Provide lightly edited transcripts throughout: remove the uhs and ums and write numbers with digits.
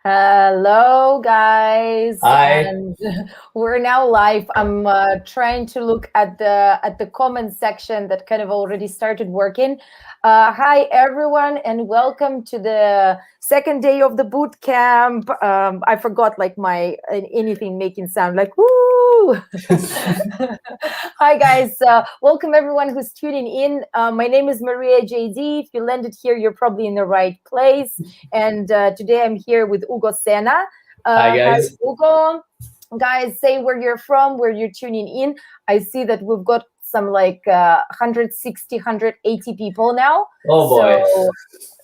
Hello, guys, Hi. and we're now live. I'm trying to look at the comment section that kind of already started working. Hi, everyone, and welcome to the second day of the boot camp. I forgot like my anything making sound like woo. Hi, guys. Welcome everyone who's tuning in. My name is Maria JD. If you landed here, you're probably in the right place. And today I'm here with Ugo Sena. Hi, guys. Ugo. Guys, say where you're from, where you're tuning in. I see that we've got some like 160, 180 people now. Oh boy. So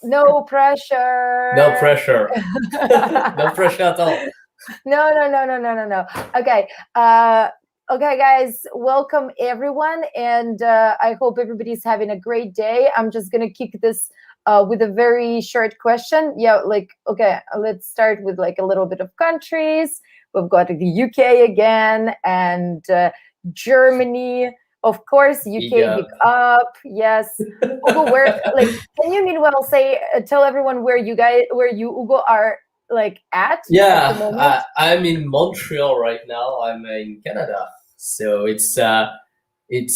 no pressure. No pressure. No pressure at all. No. Okay. Okay, guys, welcome everyone. And I hope everybody's having a great day. I'm just going to kick this with a very short question. Yeah, like, okay, let's start with like a little bit of countries. We've got the UK again and Germany. Of course, UK, big up. Yes. Ugo, where, like, can you meanwhile say, tell everyone where you, Ugo, are like at the moment? I'm in Montreal right now. I'm in Canada. So it's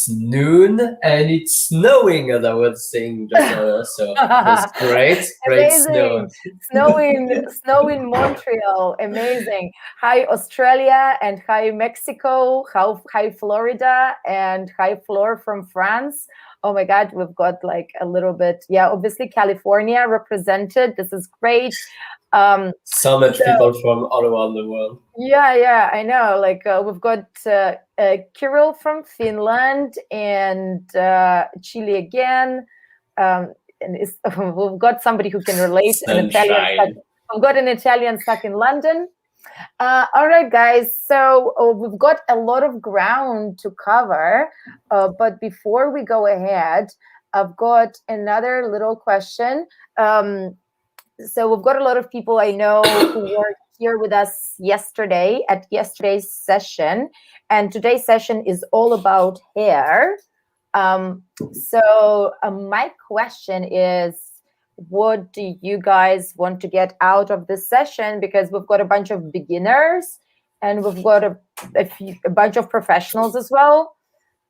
noon and it's snowing, as I was saying just earlier. So it's great snow. Snow in Montreal, amazing. Hi Australia and hi Mexico, hi Florida and hi Flor from France. Oh my God, we've got like a little bit, yeah, obviously California represented. This is great. So much people from all around the world. Yeah, I know. Like we've got Kirill from Finland and Chile again. And we've got somebody who can relate. We've got an Italian stuck in London. All right, guys. So we've got a lot of ground to cover. But before we go ahead, I've got another little question. So we've got a lot of people I know who were here with us yesterday at yesterday's session. And today's session is all about hair. So my question is, what do you guys want to get out of this session? Because we've got a bunch of beginners and we've got a bunch of professionals as well.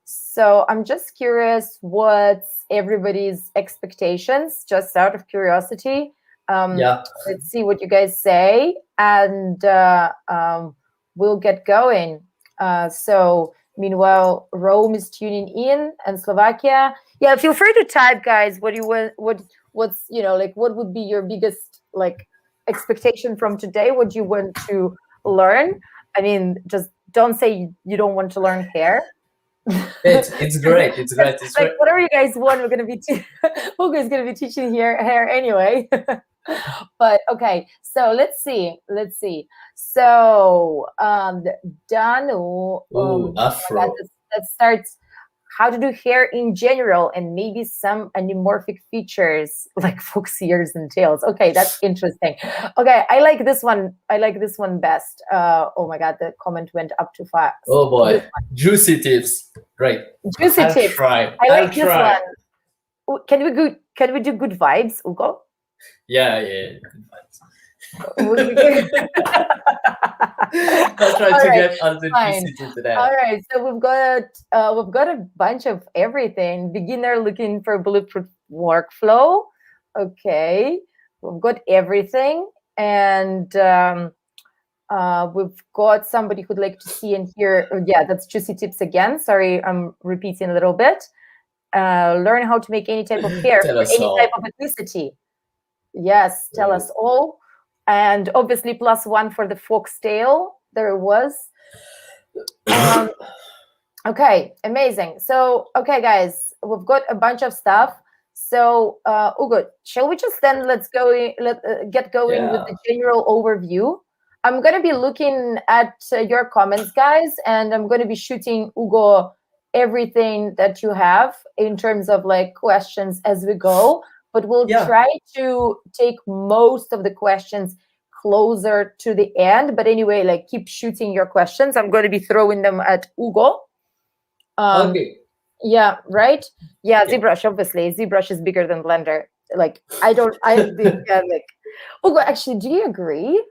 So I'm just curious what's everybody's expectations, just out of curiosity. Let's see what you guys say, and we'll get going. So meanwhile, Rome is tuning in, and Slovakia. Yeah, feel free to type, guys. What would be your biggest like expectation from today? What you want to learn? I mean, just don't say you don't want to learn hair. It's great. It's great. It's like whatever you guys want, we're gonna be Ugo's gonna be teaching hair anyway. But okay, so let's see. So Danu, Afro. that starts how to do hair in general and maybe some anamorphic features like fox ears and tails. Okay, that's interesting. Okay, I like this one. Best. Oh my God, the comment went up too fast. Oh boy, juicy tips. Great. Juicy tips. Try. I like this one. Can we do good vibes, Ugo? Yeah. Good vibes. I'll try to get on the juicy tip today. All right, so we've got a bunch of everything. Beginner looking for bulletproof workflow. Okay, we've got everything, and we've got somebody who'd like to see and hear. Yeah, that's juicy tips again. Sorry, I'm repeating a little bit. Learn how to make any type of hair for any type of ethnicity. Yes, tell us all. And obviously +1 for the foxtail. There it was. Okay, amazing. So, okay, guys, we've got a bunch of stuff. So, Ugo, shall we just then get going with the general overview? I'm going to be looking at your comments, guys, and I'm going to be shooting Ugo everything that you have in terms of like questions as we go. But we'll try to take most of the questions closer to the end. But anyway, like keep shooting your questions. I'm going to be throwing them at Ugo. Okay. Yeah, right? Yeah, ZBrush, obviously. ZBrush is bigger than Blender. Like, Ugo, actually, do you agree?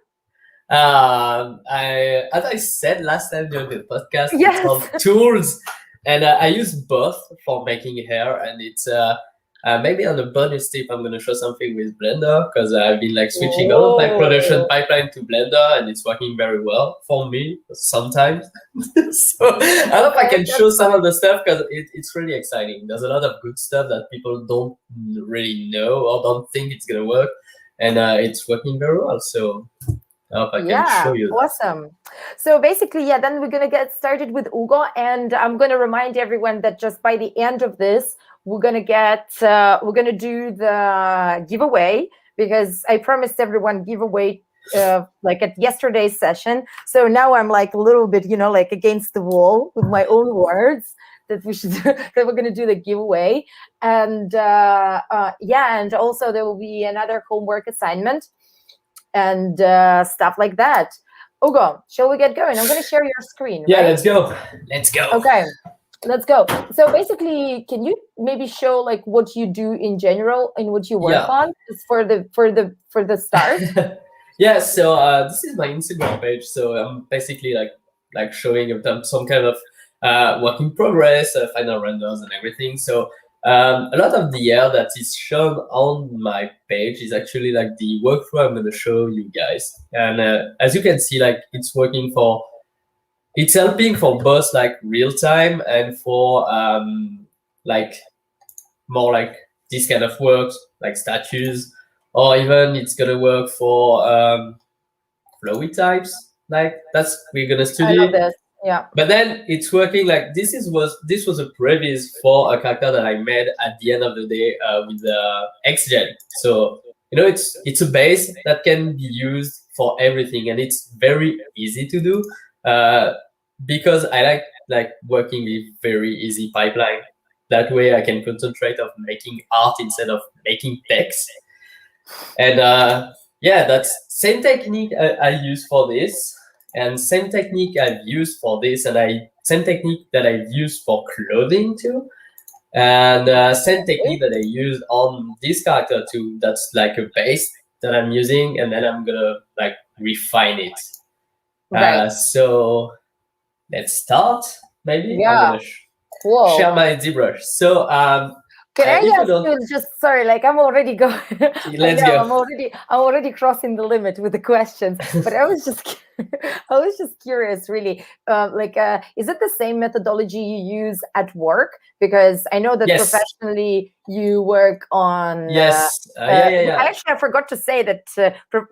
As I said last time during the podcast, it's Yes. called tools, and I use both for making hair, and it's maybe on a bonus tip, I'm gonna show something with Blender because I've been like switching all of my production pipeline to Blender, and it's working very well for me sometimes. So I hope I can show some of the stuff because it's really exciting. There's a lot of good stuff that people don't really know or don't think it's gonna work, and it's working very well. So I hope I can show you that. Awesome. So basically, then we're gonna get started with Ugo, and I'm gonna remind everyone that just by the end of this, we're gonna do the giveaway, because I promised everyone giveaway like at yesterday's session. So now I'm like a little bit, like against the wall with my own words that we're gonna do the giveaway, and and also there will be another homework assignment and stuff like that. Ugo, shall we get going? I'm going to share your screen. Yeah, right? Let's go. Let's go. Okay, let's go. So basically, can you maybe show like what you do in general and what you work on for the start? Yeah. So this is my Instagram page. So I'm basically like showing some kind of work in progress, final renders and everything. So a lot of the hair that is shown on my page is actually like the workflow I'm going to show you guys. And as you can see, like it's helping for both like real time and for like more like this kind of work, like statues, or even it's going to work for flowy types. Like we're going to study. I love this. Yeah. But then it's working like this was a previous for a character that I made at the end of the day with the XGen. So it's a base that can be used for everything, and it's very easy to do because I like working with very easy pipeline. That way I can concentrate on making art instead of making text. And that's same technique I use for this. And same technique I've used for this, and same technique that I've used for clothing too, and same technique that I used on this character too. That's like a base that I'm using, and then I'm gonna like refine it. Right. So let's start. Maybe yeah. I'm gonna share my ZBrush. So can I ask you just like I'm already going. Let's go. I'm already crossing the limit with the questions, but I was just curious, really. Is it the same methodology you use at work? Because I know that professionally you work on. Yes. Actually, I forgot to say that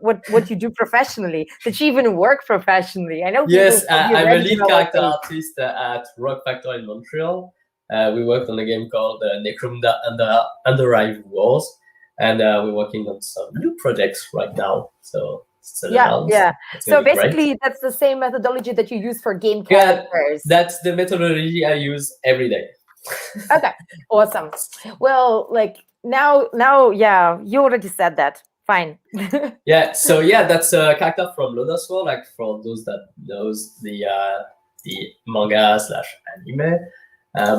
what you do professionally. That you even work professionally. I know. Yes, I'm a lead character artist at Rock Factor in Montreal. We worked on a game called Necromunda Underhive Wars, and we're working on some new projects right now. So So basically, that's the same methodology that you use for game characters. That's the methodology I use every day. Okay, awesome. Well, like now, you already said that. Fine. That's a character from Lotus War. Like for those that knows the manga / anime.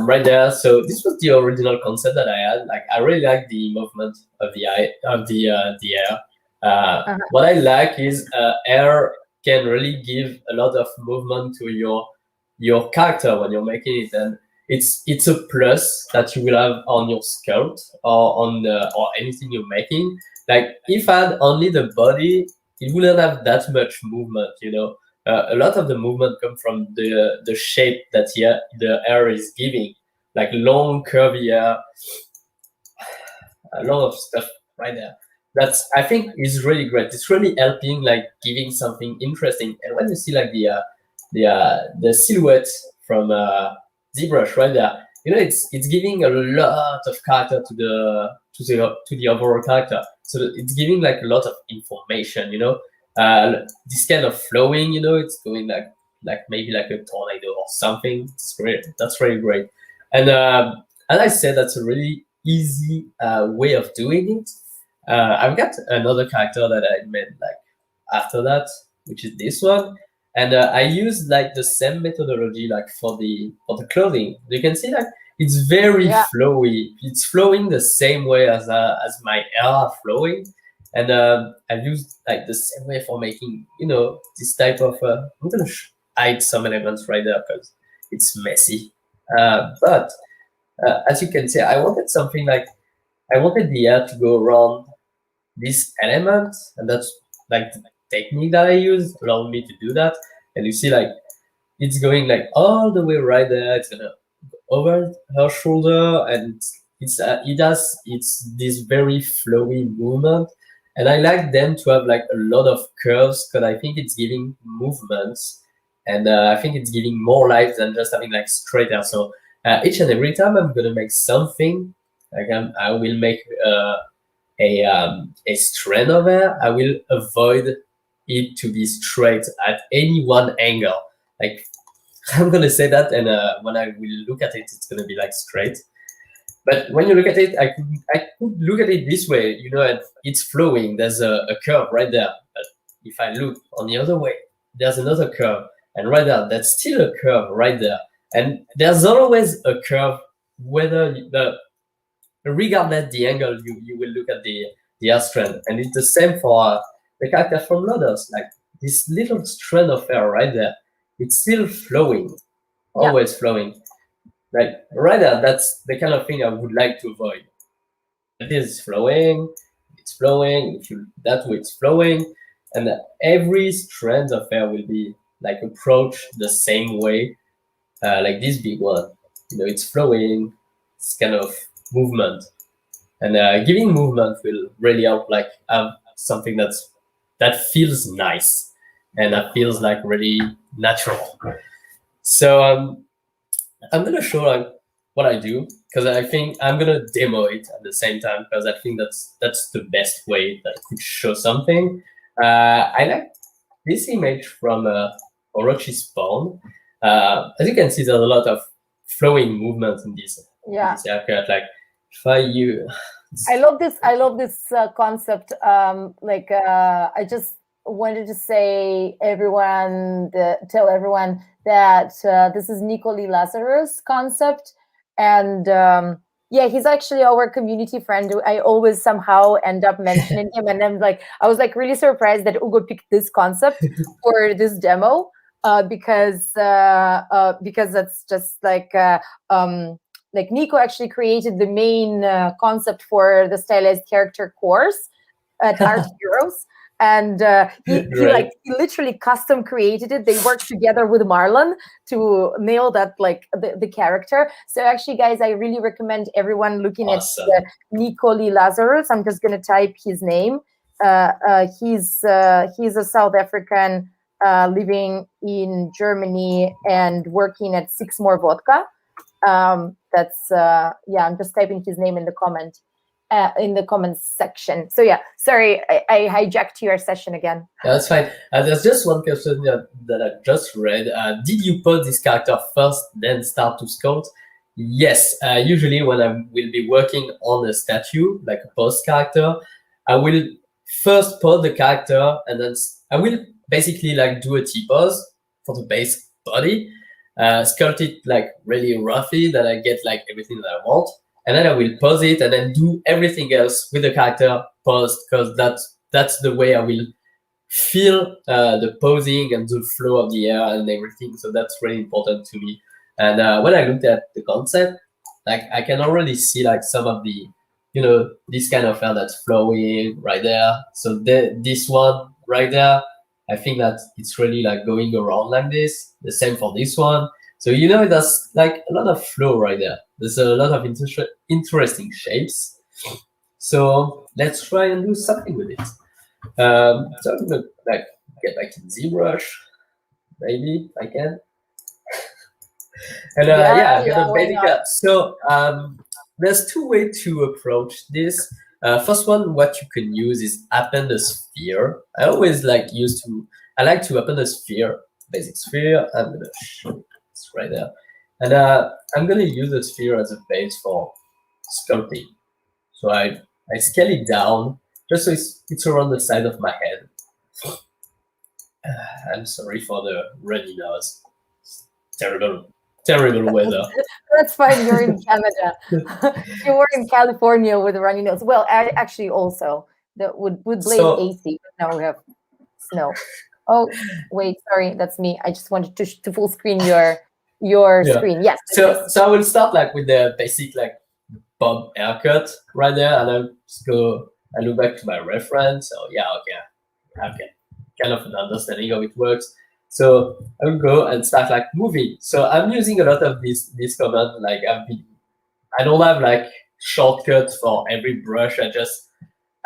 Right there. So this was the original concept that I had. Like I really like the movement of the air. What I like is air can really give a lot of movement to your character when you're making it, and it's a plus that you will have on your sculpt or on or anything you're making. Like if I had only the body, it wouldn't have that much movement, a lot of the movement comes from the shape that the air is giving, like long curvy hair, a lot of stuff right there. That's I think is really great. It's really helping, like giving something interesting. And when you see like the silhouette from ZBrush right there, it's giving a lot of character to the overall character. So it's giving like a lot of information, this kind of flowing, it's going like maybe like a tornado or something. It's great. That's really great. And as I said, that's a really easy way of doing it. I've got another character that I made like after that, which is this one. And I use like the same methodology like for the clothing. You can see like it's very flowy. It's flowing the same way as my hair are flowing. And I've used like the same way for making, this type of, I'm gonna hide some elements right there because it's messy. But as you can see, I wanted something like, I wanted the hair to go around this element, and that's like the technique that I use allowed me to do that. And you see like, it's going like all the way right there. It's gonna go over her shoulder, and it's this very flowy movement. And I like them to have like a lot of curves because I think it's giving movements, and I think it's giving more life than just having like straight hair. So each and every time I'm gonna make something, like I will make a strand of hair. I will avoid it to be straight at any one angle. Like I'm gonna say that, and when I will look at it, it's gonna be like straight. But when you look at it, I could look at it this way, and it's flowing. There's a curve right there. But if I look on the other way, there's another curve, and right there, that's still a curve right there. And there's always a curve, whether regardless the angle you will look at the hair strand. And it's the same for the character from Lodos. Like this little strand of hair right there, it's still flowing, always flowing. Like right there, that's the kind of thing I would like to avoid. It is flowing, it's flowing, if you that way it's flowing, and every strand of hair will be like approached the same way, like this big one. It's flowing, it's kind of movement. And giving movement will really help like have something that feels nice and that feels like really natural. So I'm gonna show like what I do because I think I'm gonna demo it at the same time because I think that's the best way that I could show something. I like this image from Orochi's spawn. As you can see, there's a lot of flowing movement in this haircut. Like if I love this concept. I just wanted to tell everyone that this is Nico Lee Lazarus' concept, and he's actually our community friend. I always somehow end up mentioning him, and I was like really surprised that Ugo picked this concept for this demo because that's just like Nico actually created the main concept for the Stylized character course at Art Heroes. And he literally custom created it. They worked together with Marlon to nail that the character. So actually, guys, I really recommend everyone looking at Nico Lee Lazarus. I'm just gonna type his name. He's a South African living in Germany and working at Six More Vodka. I'm just typing his name in the comment. In the comments section. So sorry, I hijacked your session again. Yeah, that's fine. There's just one question that I just read. Did you pose this character first, then start to sculpt? Yes. Usually when I will be working on a statue, like a pose character, I will first pose the character, and then I will basically like do a T-pose for the base body, sculpt it like really roughly, that I get like everything that I want. And then I will pose it and then do everything else with the character posed, because that's the way I will feel the posing and the flow of the hair and everything. So that's really important to me. And when I looked at the concept, like I can already see like some of the, this kind of hair that's flowing right there. So this one right there, I think that it's really like going around like this. The same for this one. So there's like a lot of flow right there. There's a lot of interesting shapes. So let's try and do something with it. So I'm gonna like get back to ZBrush, maybe I can. And I'm gonna basic up. So there's two ways to approach this. First one, what you can use is append a sphere. I always like to append a sphere, basic sphere. I'm gonna show it's right there. And I'm going to use the sphere as a base for sculpting. So I scale it down just so it's around the side of my head. I'm sorry for the runny nose. It's terrible weather. That's fine. You're in Canada. You were in California with a runny nose. Well, I actually also. That would blame So AC, but now we have snow. Oh, wait, sorry, that's me. I just wanted to full screen your yeah. screen. Yes. So I will start like with the basic like bob haircut right there, and I'll just go. I look back to my reference. So yeah, okay, I can kind of an understanding how it works. So I will go and start like moving. So I'm using a lot of this command. Like I don't have like shortcuts for every brush.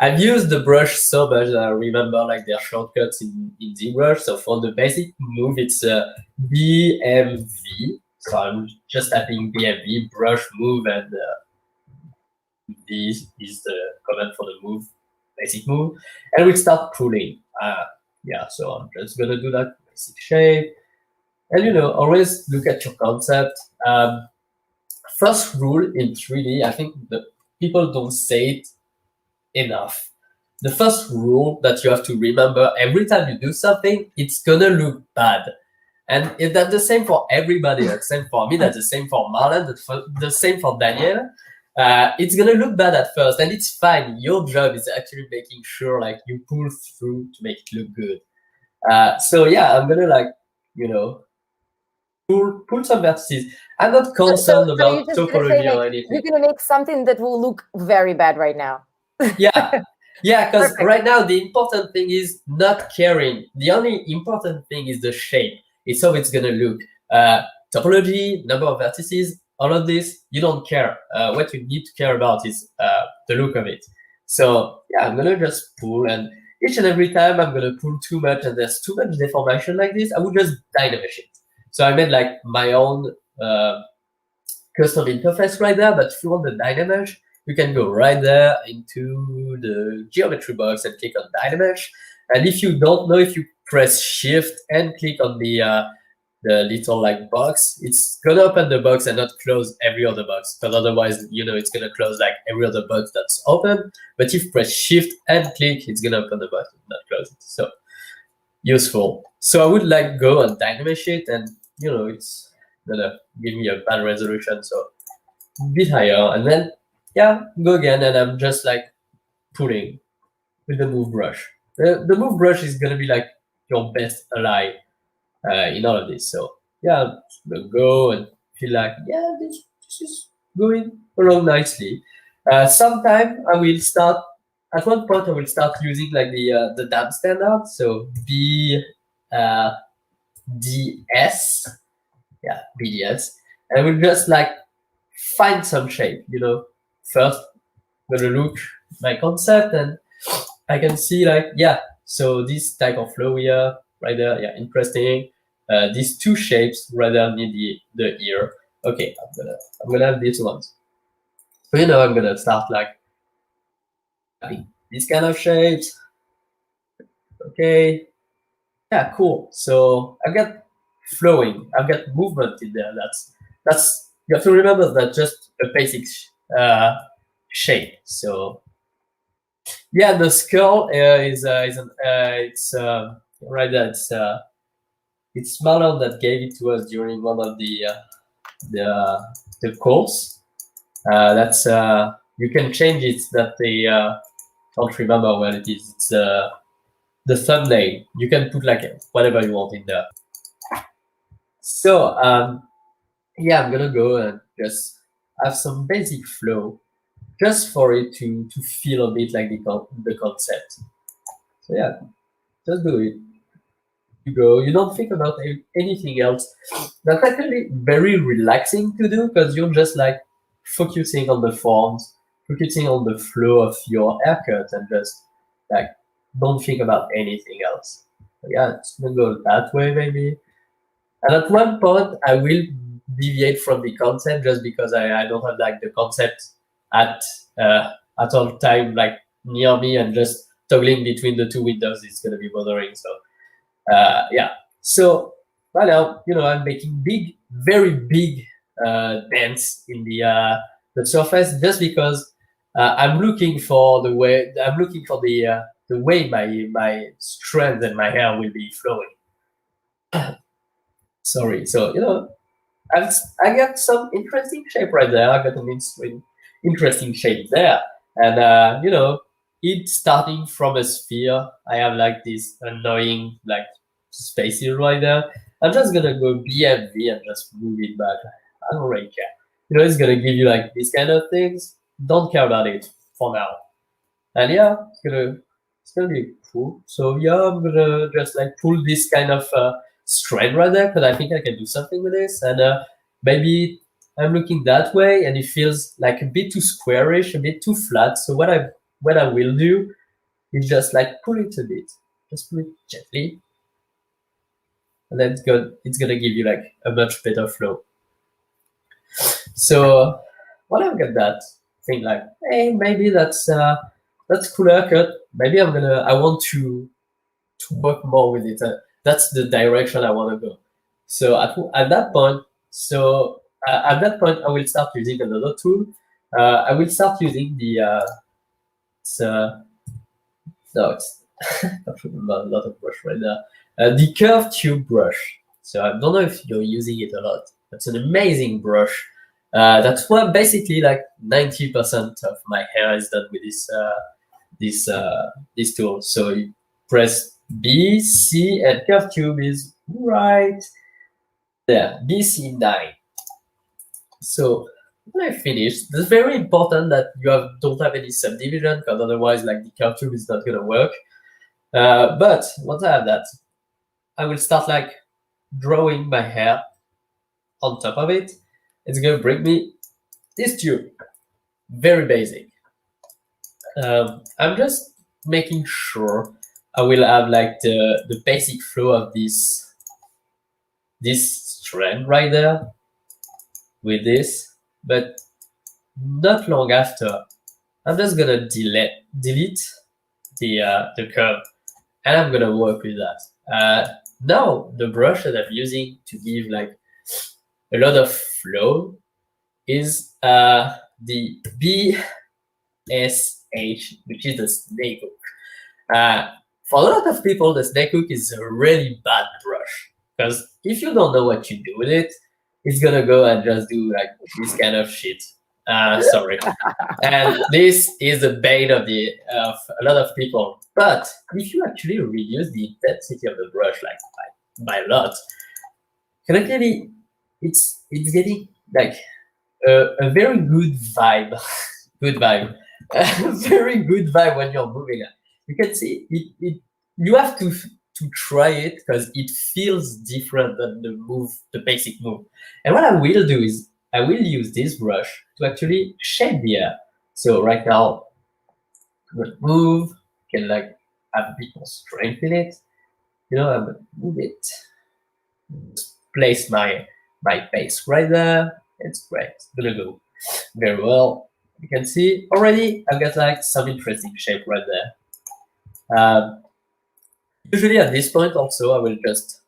I've used the brush so much that I remember like their shortcuts in ZBrush. So for the basic move, it's BMV. So I'm just typing BMV, brush move, and this is the command for the move, basic move. And we start pulling. Yeah, so I'm just gonna do that basic shape. And always look at your concept. First rule in 3D, I think that people don't say it enough. The first rule that you have to remember every time you do something, it's gonna look bad. And if that's the same for everybody, that's the same for me, that's the same for Marlon, that's the same for Daniel. It's gonna look bad at first, and it's fine. Your job is actually making sure like you pull through to make it look good. So yeah, I'm gonna like pull some vertices. I'm not concerned about topology or anything. You're gonna make something that will look very bad right now. Yeah, because right now the important thing is not caring. The only important thing is the shape. It's how it's gonna look. Topology, number of vertices, all of this, you don't care. What you need to care about is the look of it. So yeah, I'm gonna just pull, and each and every time I'm gonna pull too much and there's too much deformation like this, I would just dynamesh it. So I made like my own custom interface right there, but if you want the dynamesh, you can go right there into the geometry box and click on Dynamesh. And if you don't know, if you press Shift and click on the little like box, it's gonna open the box and not close every other box, because otherwise, it's gonna close like every other box that's open. But if you press Shift and click, it's gonna open the box and not close it. So useful. So I would like go and Dynamesh it, and it's gonna give me a bad resolution, so a bit higher, and then yeah, go again, and I'm just like pulling with the move brush. The move brush is gonna be like your best ally in all of this. So yeah, I'm gonna go and feel like this is going along nicely. Sometime I will start. At one point, I will start using like the dam standard. So BDS, yeah, BDS, and I will just like find some shape. First I'm gonna look my concept, and I can see like so this type of flow here right there, interesting. These two shapes right there near the ear. Okay, I'm gonna have these ones. So I'm gonna start like having these kind of shapes. Okay, yeah, cool. So I've got flowing, I've got movement in there. That's you have to remember that just a basic shape. So yeah, the skull is it's right there. It's Marlon that gave it to us during one of the course. That's you can change it. That they don't remember what it is. It's the thumbnail. You can put like whatever you want in there. So yeah, I'm gonna go and just have some basic flow, just for it to feel a bit like the concept. So yeah, just do it. You go. You don't think about anything else. That's actually very relaxing to do, because you're just like focusing on the forms, focusing on the flow of your haircut, and just like don't think about anything else. So yeah, it's gonna go that way maybe. And at one point, I will deviate from the concept just because I don't have like the concept at all time like near me, and just toggling between the two windows is gonna be bothering. So yeah. So right now, I'm making very big dents in the surface, just because I'm looking for the way my strands and my hair will be flowing. Sorry. So I got some interesting shape right there. I got an interesting shape there, and it starting from a sphere, I have like this annoying like spaces right there. I'm just gonna go BMV and just move it back. I don't really care. You know, it's gonna give you like these kind of things. Don't care about it for now. And yeah, it's gonna be cool. So yeah, I'm gonna just like pull this kind of strand right there because I think I can do something with this. And maybe I'm looking that way, and it feels like a bit too squarish, a bit too flat. So what I will do is just like pull it a bit, just pull it gently, and then it's gonna give you like a much better flow. So when I've got that, think like, hey, maybe that's cooler cut. Maybe I want to work more with it. That's the direction I want to go. So at that point, I will start using another tool. I will start using the no, it's I don't remember a lot of brush right now. The curved tube brush. So I don't know if you're using it a lot. It's an amazing brush. That's what basically like 90% of my hair is done with this tool. So you press B, C, and curved tube is right there. BC9. So when I finish, it's very important that you don't have any subdivision, because otherwise, like the curved tube is not gonna work. But once I have that, I will start like drawing my hair on top of it. It's gonna bring me this tube, very basic. I'm just making sure I will have like the basic flow of this strand right there with this, but not long after, I'm just gonna delete the curve, and I'm gonna work with that. Now the brush that I'm using to give like a lot of flow is the BSH, which is the snake hook. For a lot of people, the snake hook is a really bad brush, because if you don't know what you do with it, it's gonna go and just do like this kind of shit. Sorry. And this is the bane of a lot of people. But if you actually reduce the intensity of the brush like by a lot, clearly it's getting like a very good vibe. Good vibe. A very good vibe when you're moving. You can see it you have to try it, because it feels different than the basic move. And what I will do is I will use this brush to actually shape the hair. So right now, I'm gonna move, can like have a bit more strength in it. You know, I'm gonna move it. Just place my base right there. It's great. It's gonna go very well. You can see already I've got like some interesting shape right there. Usually at this point also I will just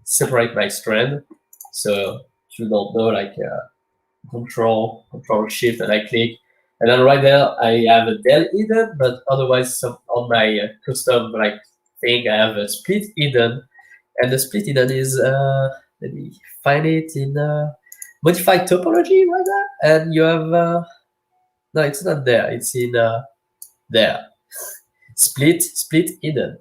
separate my strand. So if you don't know, like control shift and I click, and then right there I have a del hidden, but otherwise on my custom like thing I have a split hidden, and the split hidden is let me find it in modified topology right there, and you have no, it's not there, it's in there. Split hidden.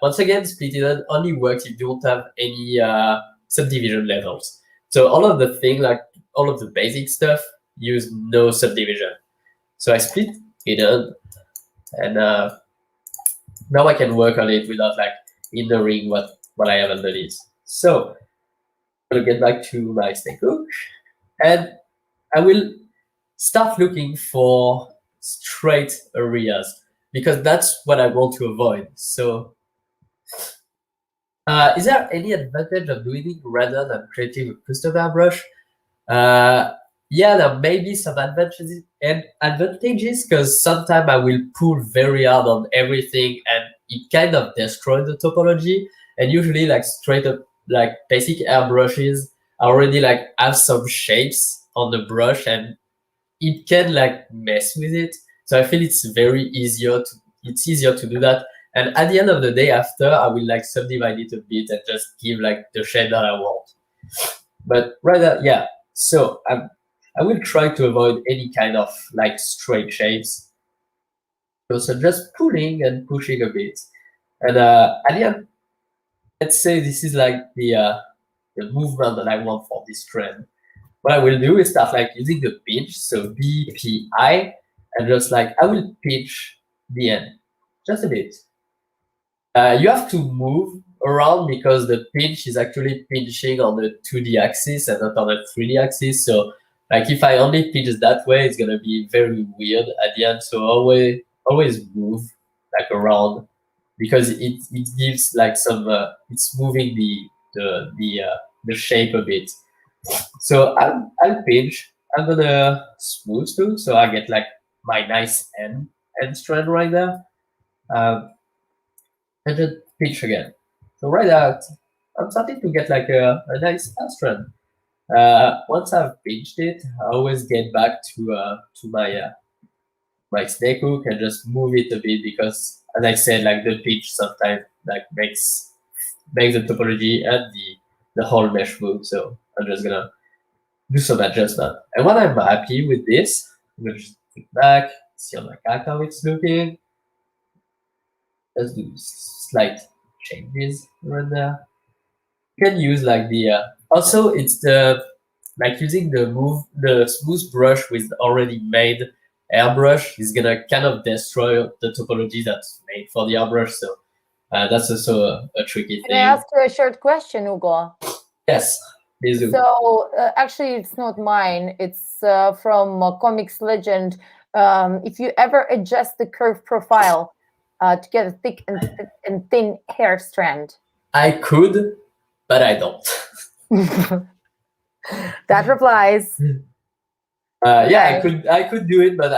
Once again, split hidden only works if you don't have any subdivision levels. So all of the thing, like all of the basic stuff, use no subdivision. So I split hidden, and now I can work on it without like hindering what I have underneath. So I'm gonna get back to my snake hook, and I will start looking for straight areas, because that's what I want to avoid. So is there any advantage of doing it rather than creating a custom airbrush? Yeah, there may be some advantages, because sometimes I will pull very hard on everything and it kind of destroys the topology. And usually like straight up like basic airbrushes already like have some shapes on the brush, and it can like mess with it. So I feel it's easier to do that. And at the end of the day, after, I will like subdivide it a bit and just give like the shape that I want. But rather, yeah. So I will try to avoid any kind of like straight shapes. So just pulling and pushing a bit. And at the end, let's say this is like the movement that I want for this trend. What I will do is start like using the pinch, so BPI, and just like I will pinch the end, just a bit. You have to move around because the pinch is actually pinching on the 2D axis and not on the 3D axis. So like if I only pinch that way, it's gonna be very weird at the end. So always move like around because it gives like some it's moving the shape a bit. So I'll pinch. I'm gonna smooth too, so I get like my nice end strand right there. And just pinch again. So right out, I'm starting to get like a nice strand. Once I've pinched it, I always get back to my snake hook and just move it a bit because, as I said, like the pinch sometimes like makes the topology and the whole mesh move. So I'm just gonna do some adjustment. And when I'm happy with this, I'm gonna just click back, see on my calc how it's looking. Let's do slight changes right there. You can use like the also it's the like using the smooth brush with already made airbrush is gonna kind of destroy the topology that's made for the airbrush. So that's also a tricky thing. Can I ask you a short question, Hugo? Yes, please do. So actually, it's not mine. It's from Comics Legend. If you ever adjust the curve profile to get a thick and thin hair strand. I could, but I don't. That replies. Yeah, I could do it, but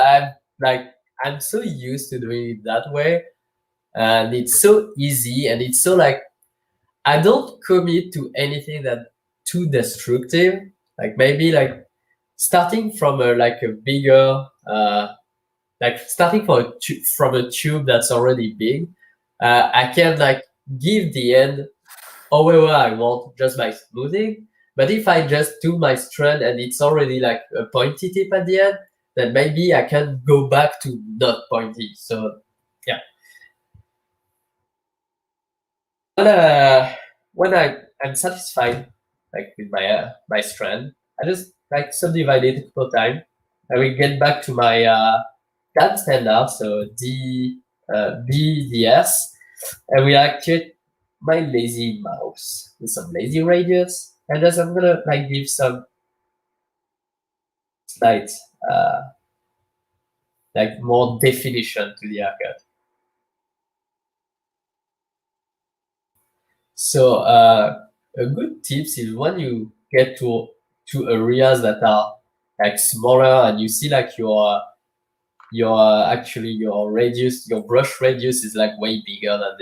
I'm so used to doing it that way, and it's so easy, and it's so like I don't commit to anything that too destructive. Like maybe like starting from a bigger like starting from a tube that's already big. I can like give the end however I want just by smoothing. But if I just do my strand and it's already like a pointy tip at the end, then maybe I can go back to not pointy. So yeah. But when I'm satisfied like with my strand, I just like subdivide it a couple times. I will get back to my that standard, so BDS, and we activate my lazy mouse with some lazy radius, and just I'm gonna like give some slight like more definition to the haircut. So a good tips is when you get to areas that are like smaller and you see like your actually your radius, your brush radius is like way bigger than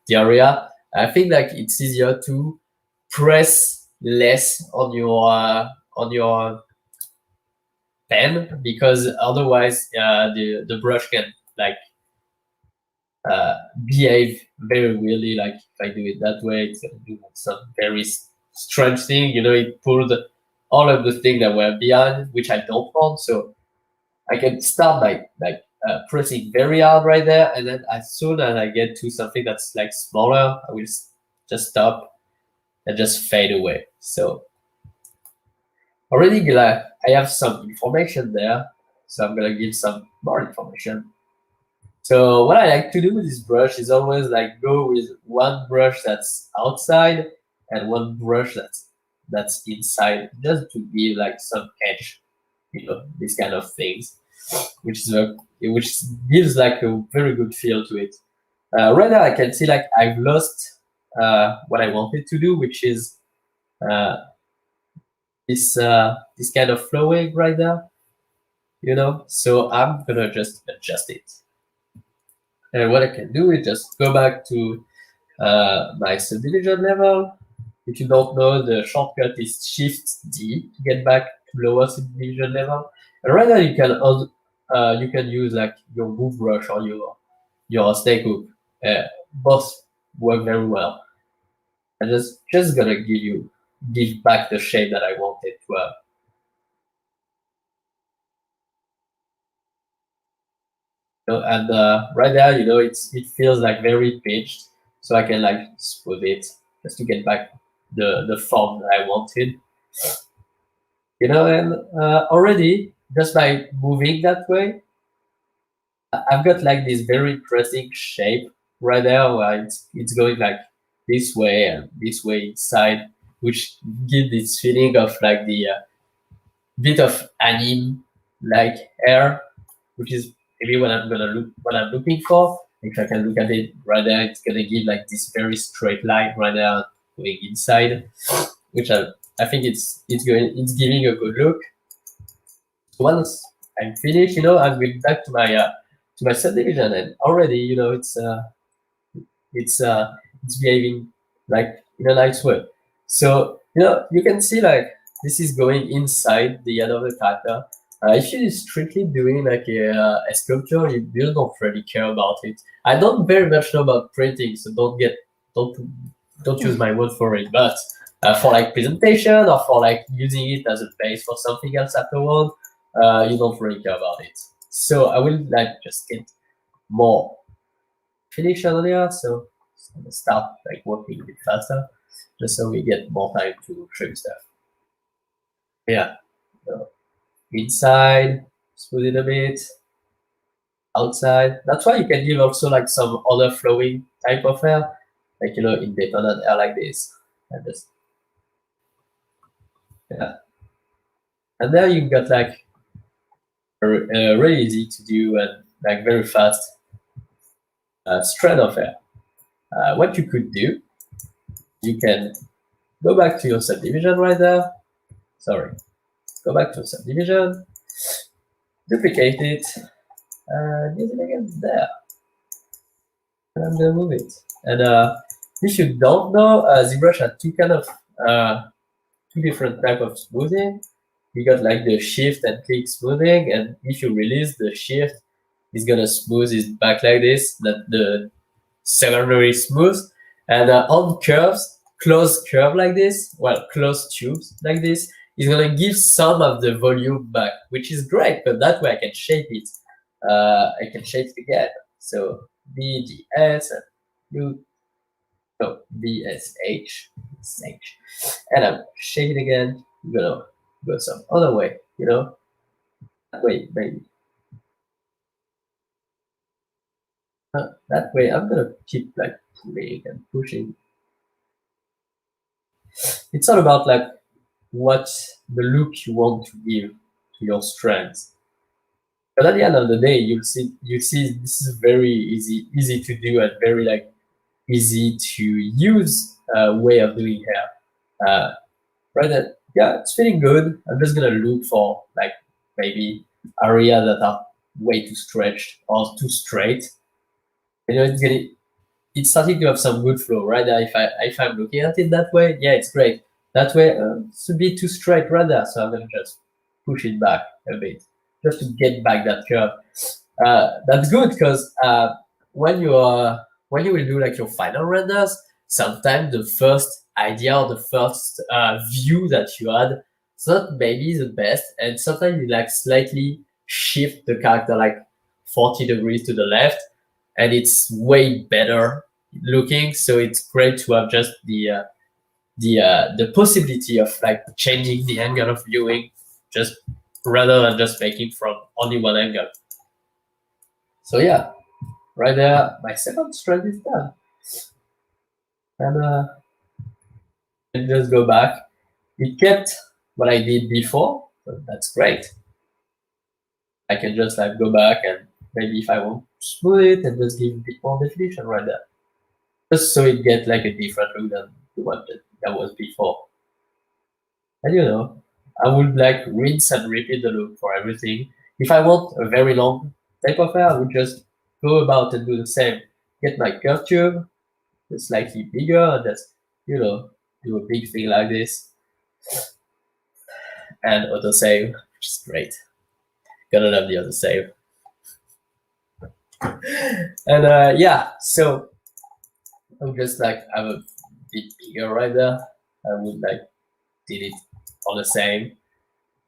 the area. I think like it's easier to press less on your pen because otherwise the brush can like behave very weirdly. Like if I do it that way, it's gonna do some very strange thing. You know, it pulled all of the things that were behind, which I don't want. So I can start by like pressing very hard right there, and then as soon as I get to something that's like smaller, I will just stop and just fade away. So already glad I have some information there, so I'm gonna give some more information. So what I like to do with this brush is always like go with one brush that's outside and one brush that's inside, just to give like some edge, you know, these kind of things, which gives like a very good feel to it. Right now I can see like I've lost what I wanted to do, which is this kind of flowing right there, you know. So I'm gonna just adjust it. And what I can do is just go back to my subdivision level. If you don't know, the shortcut is Shift D to get back to lower subdivision level. And right now you can use like your move brush or your snake hook. Both work very well. And just gonna give back the shape that I wanted to have. You know, and right there, you know, it feels like very pitched, so I can like smooth it just to get back the form that I wanted. You know, and already just by moving that way, I've got like this very interesting shape right there where it's going like this way and this way inside, which give this feeling of like the bit of anime like hair, which is maybe what I'm looking for. If I can look at it right there, it's gonna give like this very straight line right there going inside, which I think it's giving a good look. Once I'm finished, you know, I'm going back to my subdivision, and already, you know, it's it's behaving like in a nice way. So you know, you can see like this is going inside the end of the character. If you're strictly doing like a sculpture, you don't really care about it. I don't very much know about printing, so don't don't use my word for it. But for like presentation or for like using it as a base for something else afterward, you don't really care about it. So I will like just get more finish earlier, so I'm gonna start like working a bit faster, just so we get more time to trim stuff. Yeah, so inside, smooth it a bit, outside. That's why you can give also like some other flowing type of hair, like, you know, independent hair like this. And just, yeah. And there you've got like really easy to do and like very fast strand of hair. What you could do, you can go back to your subdivision right there. Sorry, go back to subdivision, duplicate it, and use it again there. And I'm gonna move it. And if you don't know, ZBrush has two different type of smoothing. You got like the shift and click smoothing, and if you release the shift, it's gonna smooth it back like this, that the secondary smooth. And on curves, closed curve like this, well, closed tubes like this, is gonna give some of the volume back, which is great, but that way I can shape it. I can shape it again. So BGS and U, no, BSH, and I'm shaping again. I'm gonna go some other way, you know, that way maybe. That way I'm gonna keep like pulling and pushing. It's all about like what the look you want to give to your strands. But at the end of the day, you see this is very easy to do and very like easy to use way of doing hair. Right? That, yeah, it's feeling good. I'm just gonna look for like maybe areas that are way too stretched or too straight. You know, it's starting to have some good flow, right? If I'm looking at it that way, yeah, it's great. That way, it's a bit too straight right there, so I'm gonna just push it back a bit, just to get back that curve. That's good because when you will do like your final renders, sometimes the first idea or the first view that you had, it's not maybe the best, and sometimes you like slightly shift the character like 40 degrees to the left, and it's way better looking. So it's great to have just the possibility of like changing the angle of viewing, just rather than just making from only one angle. So yeah, right there, my second strand is done, and just go back. It kept what I did before, so that's great. I can just like go back and maybe if I want to smooth it and just give a bit more definition right there, just so it gets like a different look than the one that was before. And you know, I would like rinse and repeat the look for everything. If I want a very long type of hair, I would just go about and do the same. Get my curve tube, it's slightly bigger, and just, you know, do a big thing like this. And autosave, which is great. Gotta love the autosave. And yeah, so I'm just like have a bit bigger right there. I would like did it all the same.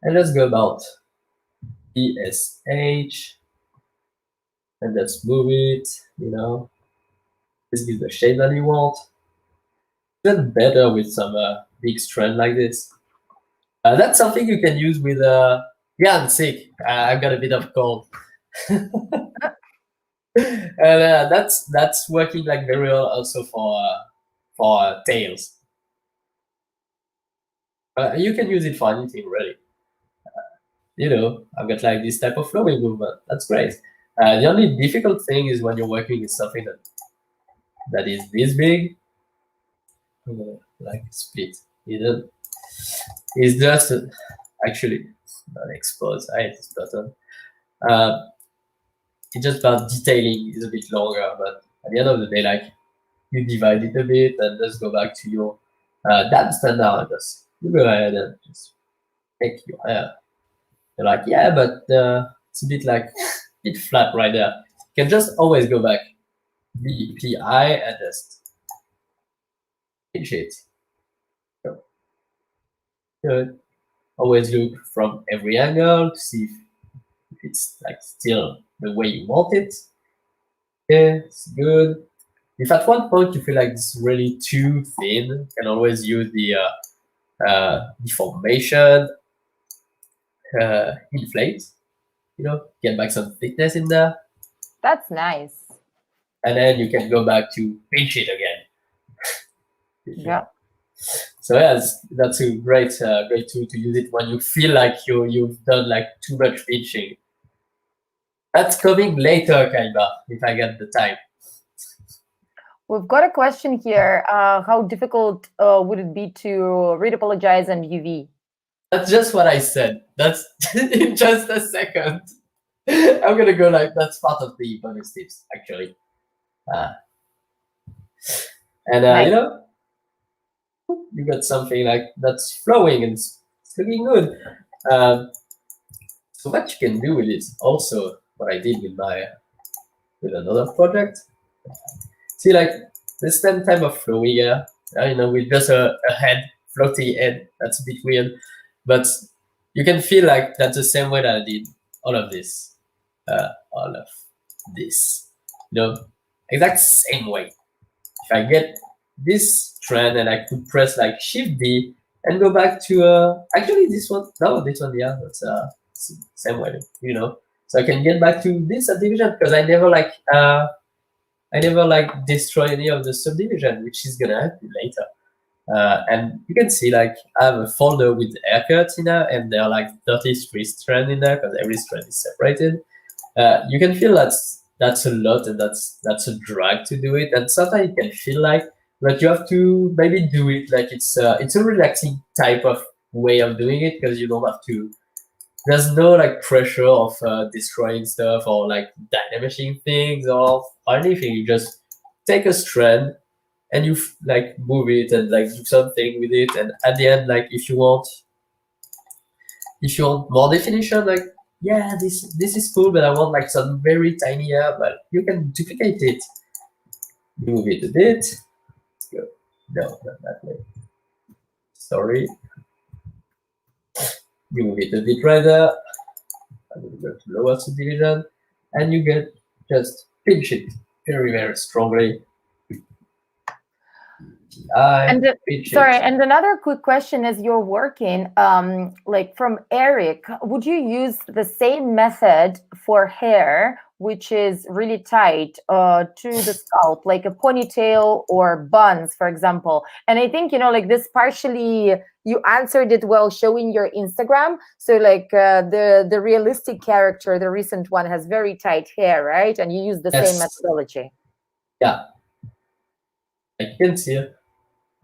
And let's go about ESH. and just move it, you know. This gives the shape that you want. Even better with some big strand like this. That's something you can use with, yeah, I'm sick. I've got a bit of cold. And that's working like very well also for tails. You can use it for anything really. You know, I've got like this type of flowing movement. That's great. The only difficult thing is when you're working with something that is this big, like split. You know, it's just actually not exposed. I hate this button. It's just about detailing is a bit longer, but at the end of the day, like you divide it a bit and just go back to your dab standard. Just you go ahead and just make your hair. You're like, yeah, but it's a bit like a bit flat right there. You can just always go back, PI, and just pinch it. So, good. Always look from every angle to see if it's like still the way you want it. Yeah, it's good. If at one point you feel like it's really too thin, you can always use the deformation, inflate, you know, get back some thickness in there. That's nice. And then you can go back to pinch it again. Yeah. So yeah, that's a great great tool to use it when you feel like you've done like too much pinching. That's coming later, kinda, if I get the time. We've got a question here. How difficult would it be to read, apologize, and UV? That's just what I said. That's in just a second. I'm gonna go like that's part of the bonus tips actually. And Nice. you know, you got something like that's flowing and it's looking good. So what you can do with it also, what I did with another project. See, like this same type of flowy here, you know, with just a head, floaty head. That's a bit weird, but you can feel like that's the same way that I did all of this, you know, exact same way. If I get this trend and I could press like Shift D and go back to actually this one, no, this one, yeah, that's same way, you know. So I can get back to this subdivision because I never like destroy any of the subdivision, which is gonna happen later. And you can see like I have a folder with haircuts in there, and there are like 33 strands in there because every strand is separated. You can feel that's a lot, and that's a drag to do it. And sometimes you can feel like, but you have to maybe do it like it's a relaxing type of way of doing it because you don't have to. There's no like pressure of destroying stuff or like dynamishing things or anything. You just take a strand and you like move it and like do something with it. And at the end, like if you want more definition, like yeah, this is cool, but I want like some very tiny hair. But you can duplicate it, move it a bit. Go. No, not that way. Sorry. You move it a bit right there. I'm going to go to lower subdivision, and you get just pinch it very, very strongly. And another quick question as you're working, like from Eric, would you use the same method for hair, which is really tight to the scalp, like a ponytail or buns, for example? And I think, you know, like this partially, you answered it well showing your Instagram. So like the realistic character, the recent one, has very tight hair, right? And you use the same methodology. Yeah. I can see it.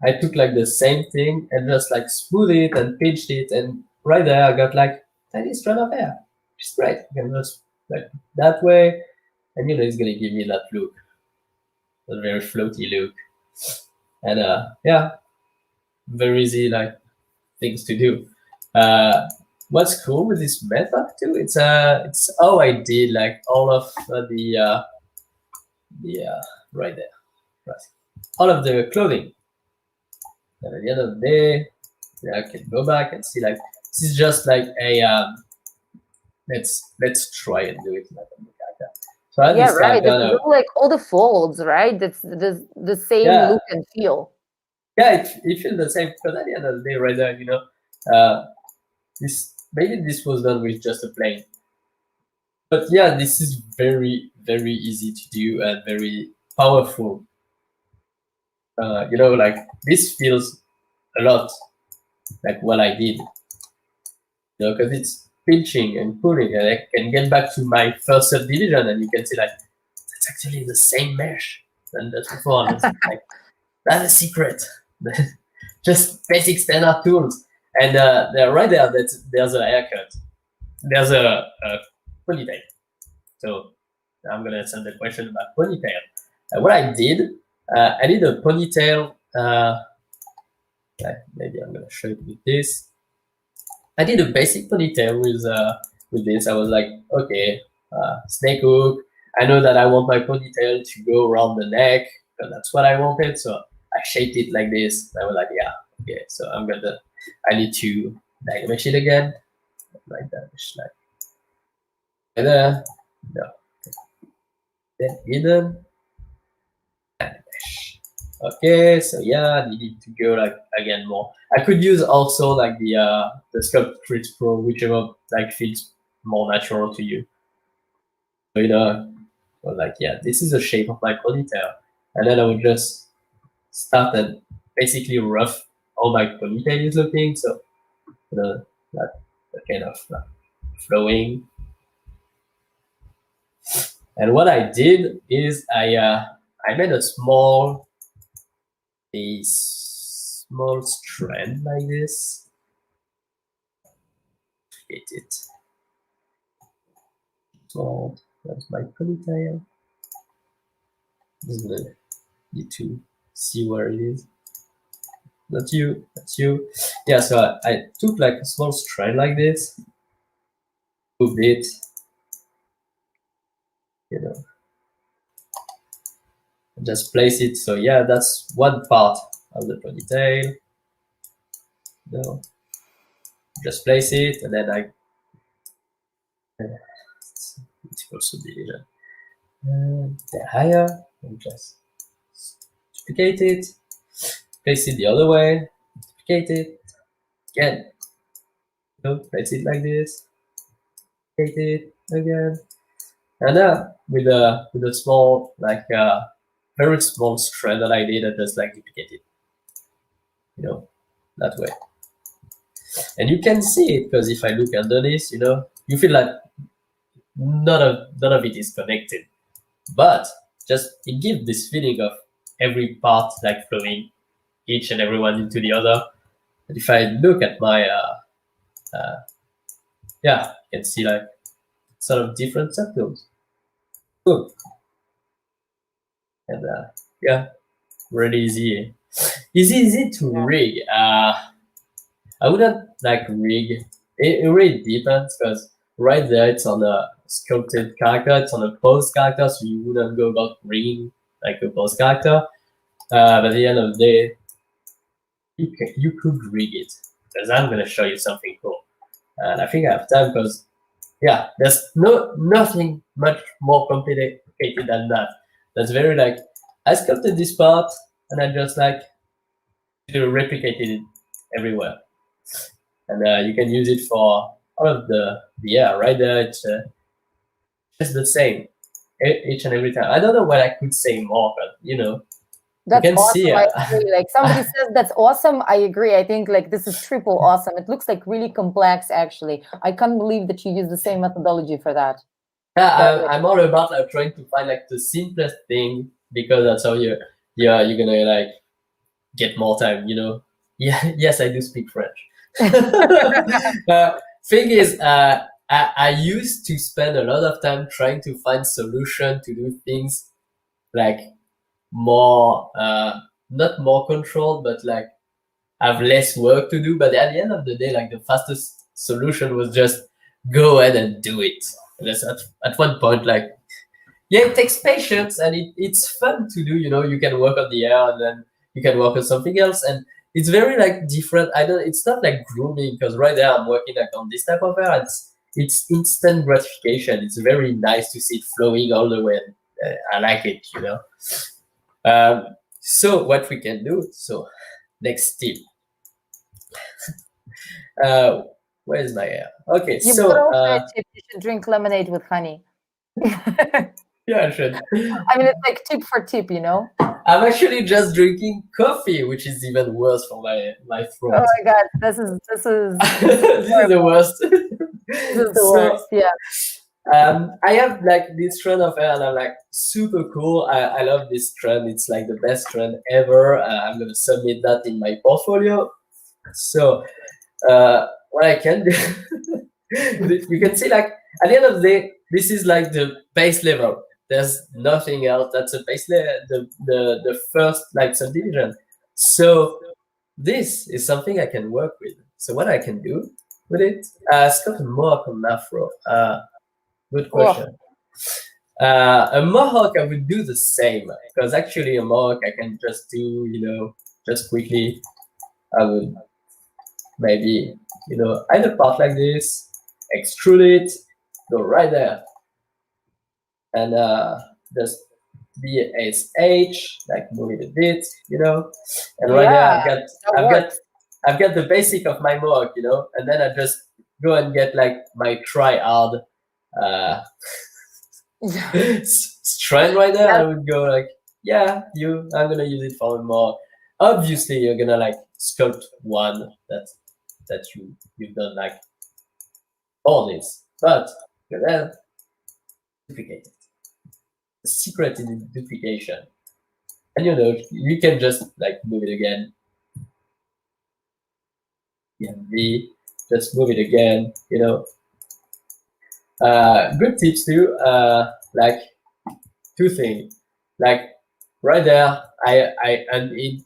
I took like the same thing and just like smooth it and pinched it, and right there I got like tiny strand of hair, which is great. You can just like that way, and you know it's gonna give me that look, a very floaty look, and yeah, very easy like things to do. What's cool with this method too? It's how I did like all of the right there, right, all of the clothing. And at the end of the day, yeah, I can go back and see like this is just like a let's try and do it like on the character. So I had Yeah, this right. like, This is like all the folds, right? That's the same yeah, look and feel. yeah, it feels the same because at the end of the day, right there, this maybe this was done with just a plane, but yeah, this is very very easy to do and very powerful. Like this feels a lot like what I did, because it's pinching and pulling, and I can get back to my first subdivision, and you can see like it's actually the same mesh than the before. And it's like that's a secret. Just basic standard tools, and they're right there. There's a haircut. There's a ponytail. So I'm gonna answer the question about ponytail. What I did, I did a ponytail. Maybe I'm gonna show it with this. I did a basic ponytail with this. I was like, okay, snake hook. I know that I want my ponytail to go around the neck because that's what I wanted. So I shaped it like this. I was like, yeah, okay. So I need to like mesh it again, like that. Like, and no, then hidden and mesh. Okay, so yeah, you need to go like again more. I could use also like the Sculpt Treats Pro, whichever like feels more natural to you. So, but like yeah, this is the shape of my ponytail, and then I would just start and basically rough how my ponytail is looking. So that kind of flowing. And what I did is I made a small strand like this. Get it. So that's my ponytail. Just need to see where it is. That's you. That's you. Yeah. So I took like a small strand like this, moved it. Just place it. So yeah, that's one part of the ponytail. Just place it, and then it's also division. The higher, and just duplicate it. Place it the other way. Duplicate it again. Place it like this. Duplicate it again. And with a small very small strand that I did, I just like duplicate it. That way. And you can see it because if I look underneath, you feel like none of it is connected, but just it gives this feeling of every part like flowing each and every one into the other. And if I look at my you can see like sort of different subtones. Cool. And yeah, really easy to rig. I wouldn't like rig. It really depends because right there it's on a sculpted character, it's on a posed character, so you wouldn't go about rigging like a posed character. But at the end of the day, you could rig it because I'm gonna show you something cool, and I think I have time because yeah, there's nothing much more complicated than that. That's very like I sculpted this part and I just like replicated it everywhere. And you can use it for all of the air right there. It's just the same each and every time. I don't know what I could say more, but that's you can awesome. see. I agree. Like somebody says that's awesome. I agree. I think like this is triple awesome. It looks like really complex. Actually, I can't believe that you use the same methodology for that. Yeah, I'm all about like trying to find like the simplest thing because that's how you're gonna like get more time. Yeah. Yes, I do speak French. Thing is, I used to spend a lot of time trying to find solution to do things like more, not more controlled, but like have less work to do. But at the end of the day, like the fastest solution was just go ahead and do it. And that's at one point, like, yeah, it takes patience and it's fun to do. You can work on the air and then you can work on something else, and it's very like different. It's not like grooming because right there I'm working like on this type of hair. it's instant gratification. It's very nice to see it flowing all the way. I like it, you know. So what we can do, so next tip. Where's my hair? Okay, You so put also a tip, you should drink lemonade with honey. yeah, I should. I mean, it's like tip for tip, you know? I'm actually just drinking coffee, which is even worse for my throat. Oh my god, this is this is the worst. This is the worst, yeah. I have like this trend of hair, and I'm like super cool. I love this trend. It's like the best trend ever. I'm gonna submit that in my portfolio. So what I can do, you can see like at the end of the day, this is like the base level. There's nothing else. That's a base level, the first like subdivision. So this is something I can work with. So what I can do with it, it's got a Mohawk on Afro. Good question. A Mohawk, I would do the same, because actually a Mohawk I can just do, you know, just quickly. I would maybe, you know, either part like this, extrude it, go right there, and just BSH, like move it a bit, you know, and right there I've got the basic of my Mohawk, you know, and then I just go and get like my try-hard strand right there. I would go like, yeah, I'm gonna use it for more. Obviously, you're gonna like sculpt one that you've done like all this, but then duplicate it. The secret is in duplication, and you know you can just like move it again. Just move it again, you know. Good tips too, like two things. Like right there, I unhid,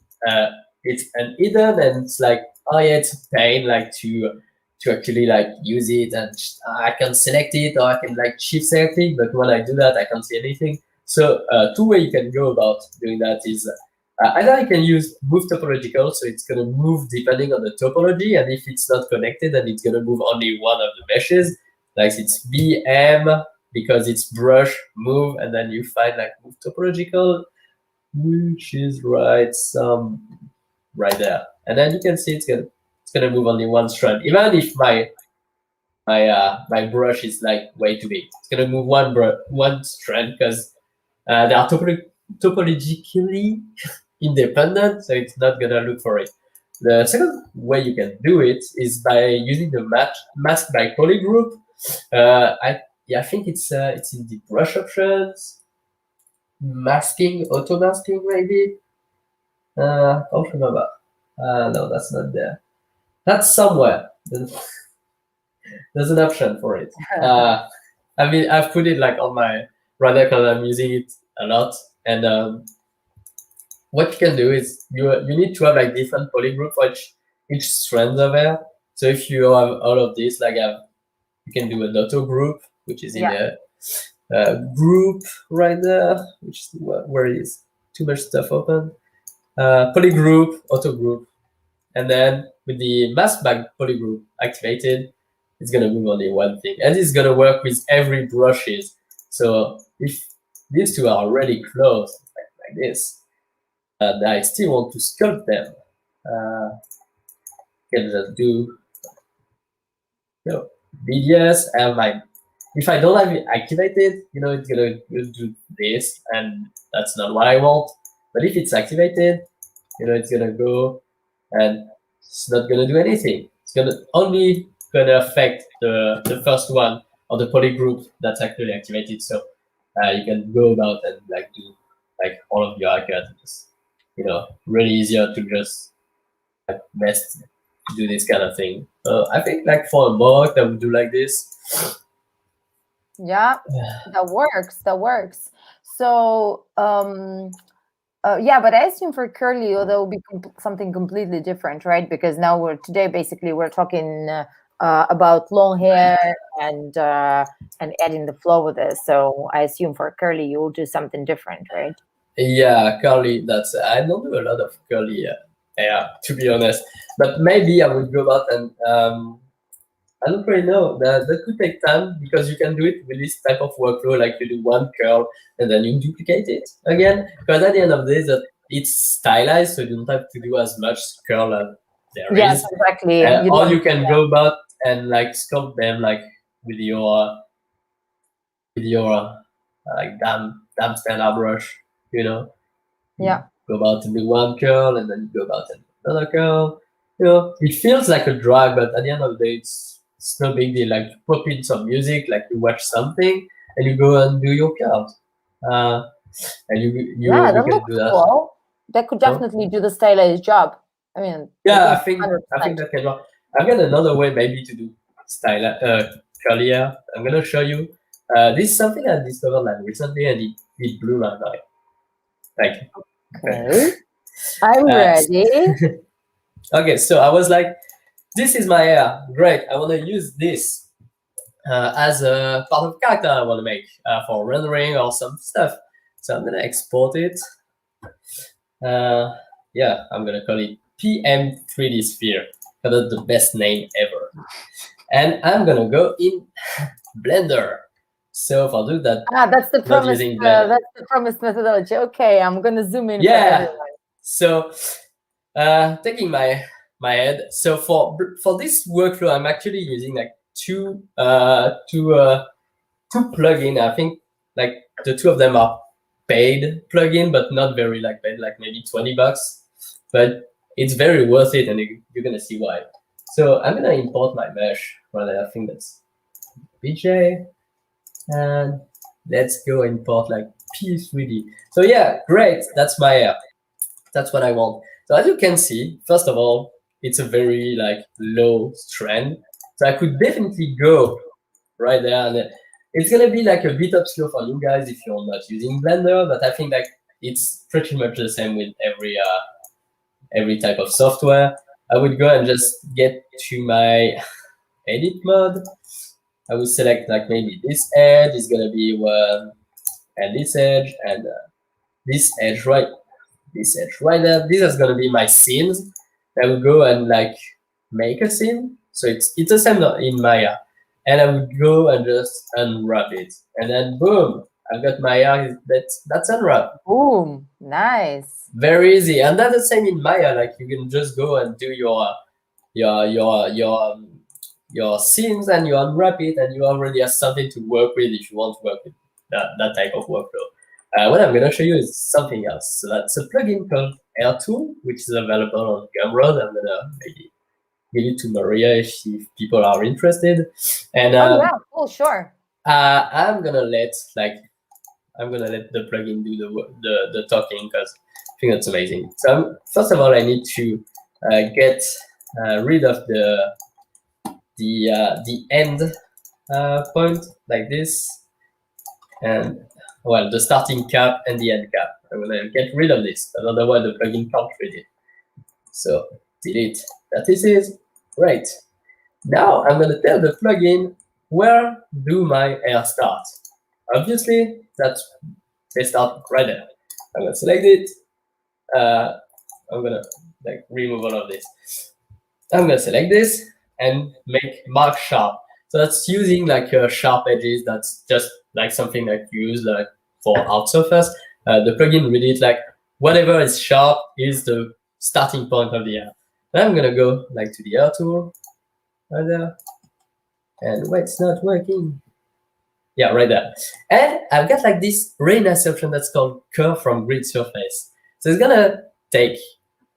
it's unhidden, and it's like, oh yeah, it's a pain like to actually like use it, and I can select it or I can like shift select it, but when I do that, I can't see anything. So two ways you can go about doing that is either you can use move topological, so it's going to move depending on the topology, and if it's not connected, then it's going to move only one of the meshes. Like it's VM because it's brush, move, and then you find like move topological, which is right there. And then you can see it's gonna move only one strand. Even if my brush is like way too big, it's gonna move one strand because they are topologically independent, so it's not gonna look for it. The second way you can do it is by using the mask by polygroup. I think it's in the brush options, masking, auto masking maybe. I don't remember. No, that's not there. That's somewhere. There's an option for it. I mean, I've put it like on my radar because I'm using it a lot. And what you can do is you need to have like different polygroup for each strand of hair. So if you have all of this, like you can do an auto group, which is in there. Group right there, which is where it is. Too much stuff open. Polygroup, auto group, and then with the mask bag polygroup activated, it's gonna move only one thing, and it's gonna work with every brushes. So if these two are already close like this, and I still want to sculpt them, can just do BDS and my. If I don't have it activated, you know, it's gonna do this, and that's not what I want. But if it's activated, you know, it's gonna go, and it's not gonna do anything. It's only gonna affect the first one of the polygroup that's actually activated. So you can go about and like do like all of your haircuts. You know, really easier to just like best do this kind of thing. I think like for a Mohawk, I would do like this. Yeah, that works. So yeah, but I assume for curly, that will be something completely different, right? Because now today basically we're talking about long hair and adding the flow with this. So I assume for curly you will do something different, right? Yeah, curly. I don't do a lot of curly hair, to be honest. But maybe I would go about and I don't really know. That could take time because you can do it with this type of workflow, like you do one curl and then you duplicate it again. Because at the end of the day, it's stylized, so you don't have to do as much curl as there Yes, is. exactly. Or you can go about and like sculpt them like with your like damn standard brush, you know. Yeah. Go about to do one curl and then you go about to another curl. You know, it feels like a drag, but at the end of the day, it's no big deal. Like you pop in some music, like you watch something, and you go and do your curls. And you Yeah, that can looks do that. cool. That could definitely do the stylized job. I mean, Yeah, I think 100%. that can work. I've got another way maybe to do curly hair. I'm gonna show you. This is something I discovered like recently, and it blew my mind. Like, Okay, I'm ready. Okay, so I was like, this is my hair. Great. I want to use this as a part of character I want to make for rendering or some stuff. So I'm gonna export it. Yeah, I'm gonna call it PM3D Sphere. That's the best name ever. And I'm gonna go in Blender. So for do that, that's the promised. using Blender. That's the promised methodology. Okay, I'm gonna zoom in. Yeah. For everyone. So taking my head. So for this workflow, I'm actually using like two plugin. I think like the two of them are paid plugin, but not very like paid, like maybe $20. But it's very worth it, and you're gonna see why. So I'm gonna import my mesh. Well, I think that's BJ, and let's go import like P3D. So yeah, great. That's my hair. That's what I want. So as you can see, first of all, it's a very like low strand. So I could definitely go right there, and it's gonna be like a bit obscure for you guys if you're not using Blender, but I think like it's pretty much the same with every type of software. I would go and just get to my edit mode. I would select like maybe this edge is gonna be one, and this edge, and this edge right there. This is gonna be my scenes. I will go and like make a scene. So it's the same in Maya. And I would go and just unwrap it. And then boom, I've got Maya that's unwrapped. Boom, nice. Very easy. And that's the same in Maya. Like you can just go and do your scenes and you unwrap it and you already have something to work with if you want to work with that type of workflow. What I'm going to show you is something else. So that's a plugin called AirTool, which is available on Gumroad. I'm going to maybe give it to Maria if people are interested. And oh yeah, cool, sure. I'm going to let the plugin do the talking because I think that's amazing. So first of all, I need to get rid of the end point like this, and well, the starting cap and the end cap. I'm gonna get rid of this, otherwise the plugin can't read it. So delete that. This is great. Now I'm gonna tell the plugin where do my hair start. Obviously, they start right there. I'm gonna select it. I'm gonna like remove all of this. I'm gonna select this and make mark sharp. So that's using like sharp edges. That's just like something that you use like for out surface. The plugin read it like whatever is sharp is the starting point of the hair. And I'm gonna go like to the hair tool right there. And wait, it's not working. Yeah, right there. And I've got like this very nice option that's called curve from grid surface. So it's gonna take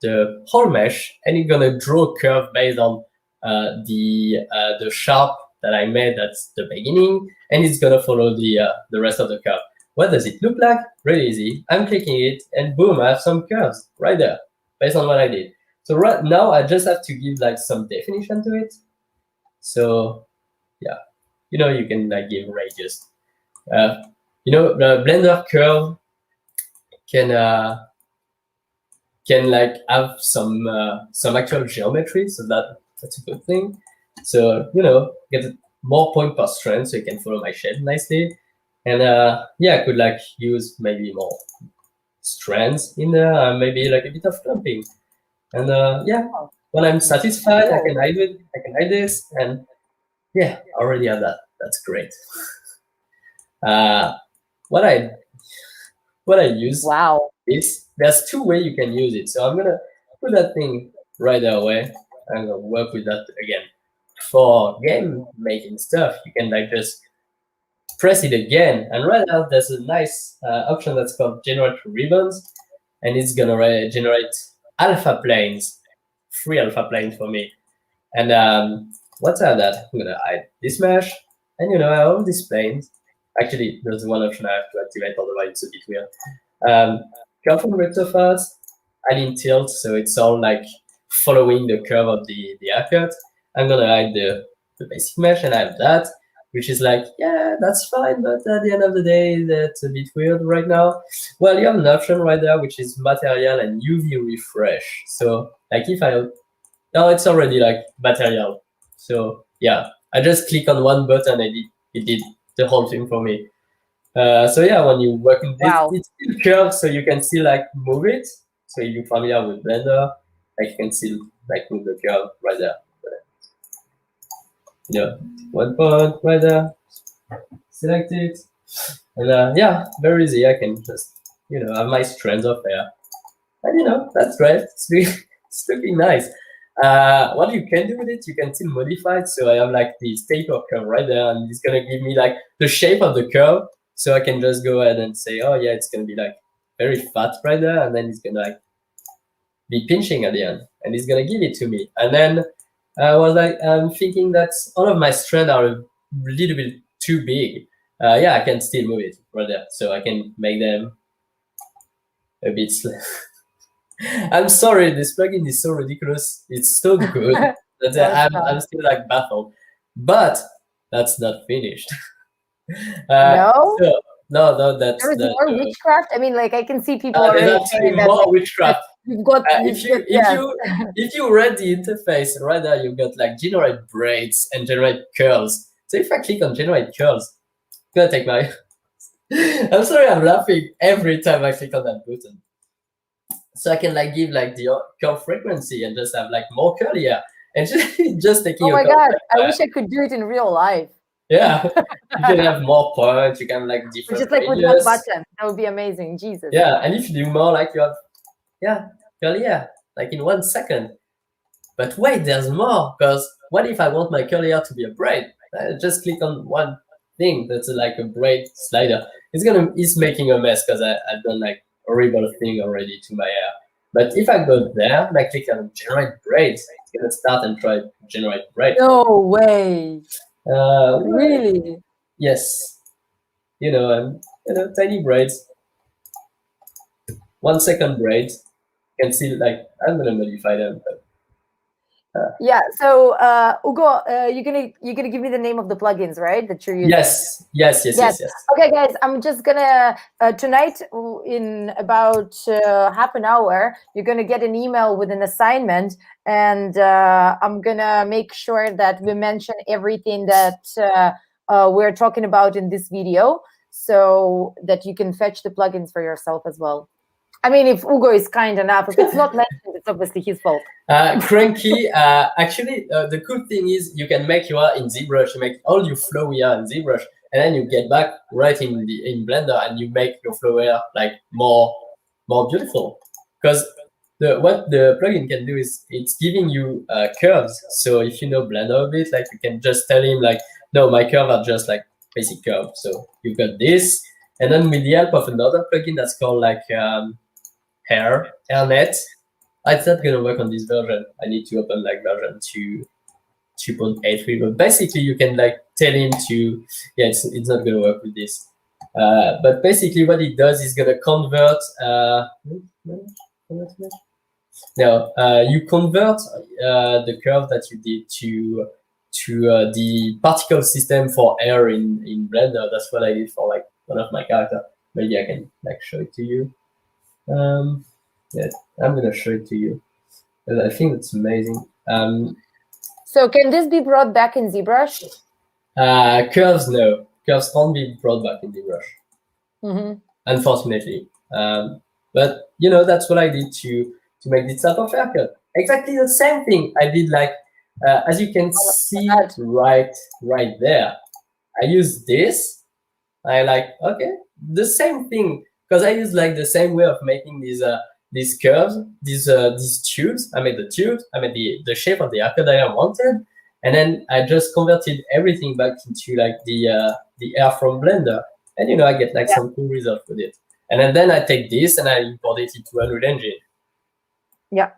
the whole mesh and it's gonna draw a curve based on the sharp that I made at the beginning, and it's gonna follow the rest of the curve. What does it look like? Really easy. I'm clicking it, and boom, I have some curves right there based on what I did. So right now, I just have to give like some definition to it. So yeah, you can like give radius. The Blender curve can like have some actual geometry, so that's a good thing. So get more point per strand, so you can follow my shape nicely. And I could like use maybe more strands in there, maybe like a bit of clumping. And when I'm satisfied, I can hide it. I can hide this, and Yeah, I already have that. That's great. What I use Wow. is, there's two ways you can use it. So I'm gonna put that thing right away. I'm gonna work with that again. For game making stuff, you can like just press it again, and right now there's a nice option that's called generate ribbons, and it's gonna generate alpha planes, free alpha planes for me. And what's that? I'm gonna hide this mesh, and I have all these planes. Actually, there's one option I have to activate, otherwise it's a bit weird. Curve from rectofast, I didn't tilt, so it's all like following the curve of the haircut. I'm gonna hide the basic mesh, and I have that, which is like, yeah, that's fine, but at the end of the day, that's a bit weird right now. Well, you have an option right there, which is material and UV refresh. So like if I, no, it's already like material. So yeah, I just click on one button and it did the whole thing for me. So yeah, when you work in this, Wow. it's still curved, so you can still like move it. So if you're familiar with Blender, like you can still like move the curve right there. Yeah, one point right there. Select it, and yeah, very easy. I can just have my strands of hair, and that's great. It's looking nice. What you can do with it, you can still modify it. So I have like this taper curve right there, and it's gonna give me like the shape of the curve. So I can just go ahead and say, oh yeah, it's gonna be like very fat right there, and then it's gonna like be pinching at the end, and it's gonna give it to me. And then I was like, I'm thinking that all of my strands are a little bit too big. Yeah, I can still move it right there, so I can make them a bit. I'm sorry, this plugin is so ridiculous. It's so good that I'm still like baffled. But that's not finished. No? So, no, that's There is more witchcraft. I mean, like I can see people there's already actually saying that more like, witchcraft. you've got If you read the interface right there, you've got like generate braids and generate curls. So if I click on generate curls, it's gonna take my. I'm sorry, I'm laughing every time I click on that button. So I can like give like the curl frequency and just have like more curly hair, and just taking. Oh my god! I wish I could do it in real life. Yeah, you can have more points. You can like different. Just like with one button, that would be amazing. Jesus. Yeah, and if you do more, like you have, curly hair, like in 1 second. But wait, there's more, because what if I want my curly hair to be a braid? I just click on one thing that's like a braid slider. It's making a mess because I've done like a horrible thing already to my hair. But if I go there and I click on generate braids, it's gonna start and try to generate braids. No way. Really? Yes. Tiny braids. 1 second braids. You can see like I'm gonna modify them. But, yeah. So Ugo, you're gonna give me the name of the plugins, right? That you're using. Yes. Okay, guys, I'm just gonna tonight in about half an hour, you're gonna get an email with an assignment, and I'm gonna make sure that we mention everything that we're talking about in this video, so that you can fetch the plugins for yourself as well. I mean, if Ugo is kind enough, if it's not mentioned, it's obviously his fault. Cranky, actually, the cool thing is you can make your in ZBrush, you make all your flow here in ZBrush, and then you get back right in Blender, and you make your flow here like more beautiful. Because what the plugin can do is it's giving you curves. So if you know Blender a bit, like you can just tell him like, no, my curves are just like basic curves. So you've got this, and then with the help of another plugin that's called like hairnet. It's not gonna work on this version. I need to open like version 2.83. But basically, you can like tell him to, it's not gonna work with this. But basically, what it does is gonna convert. You convert the curve that you did to the particle system for hair in Blender. That's what I did for like one of my characters. Maybe I can like show it to you. Yeah, I'm gonna show it to you. I think it's amazing. So can this be brought back in ZBrush? Curves, no. Curves can't be brought back in ZBrush, unfortunately. But that's what I did to make this type of haircut. Exactly the same thing I did like as you can see right there, I use this. I like, okay, the same thing, because I use like the same way of making these curves, these tubes. I made the tubes, I made the shape of the arcade I wanted, and then I just converted everything back into like the air from Blender, and you know, I get like some cool results with it. And then I take this and I import it into Unreal Engine. Yeah.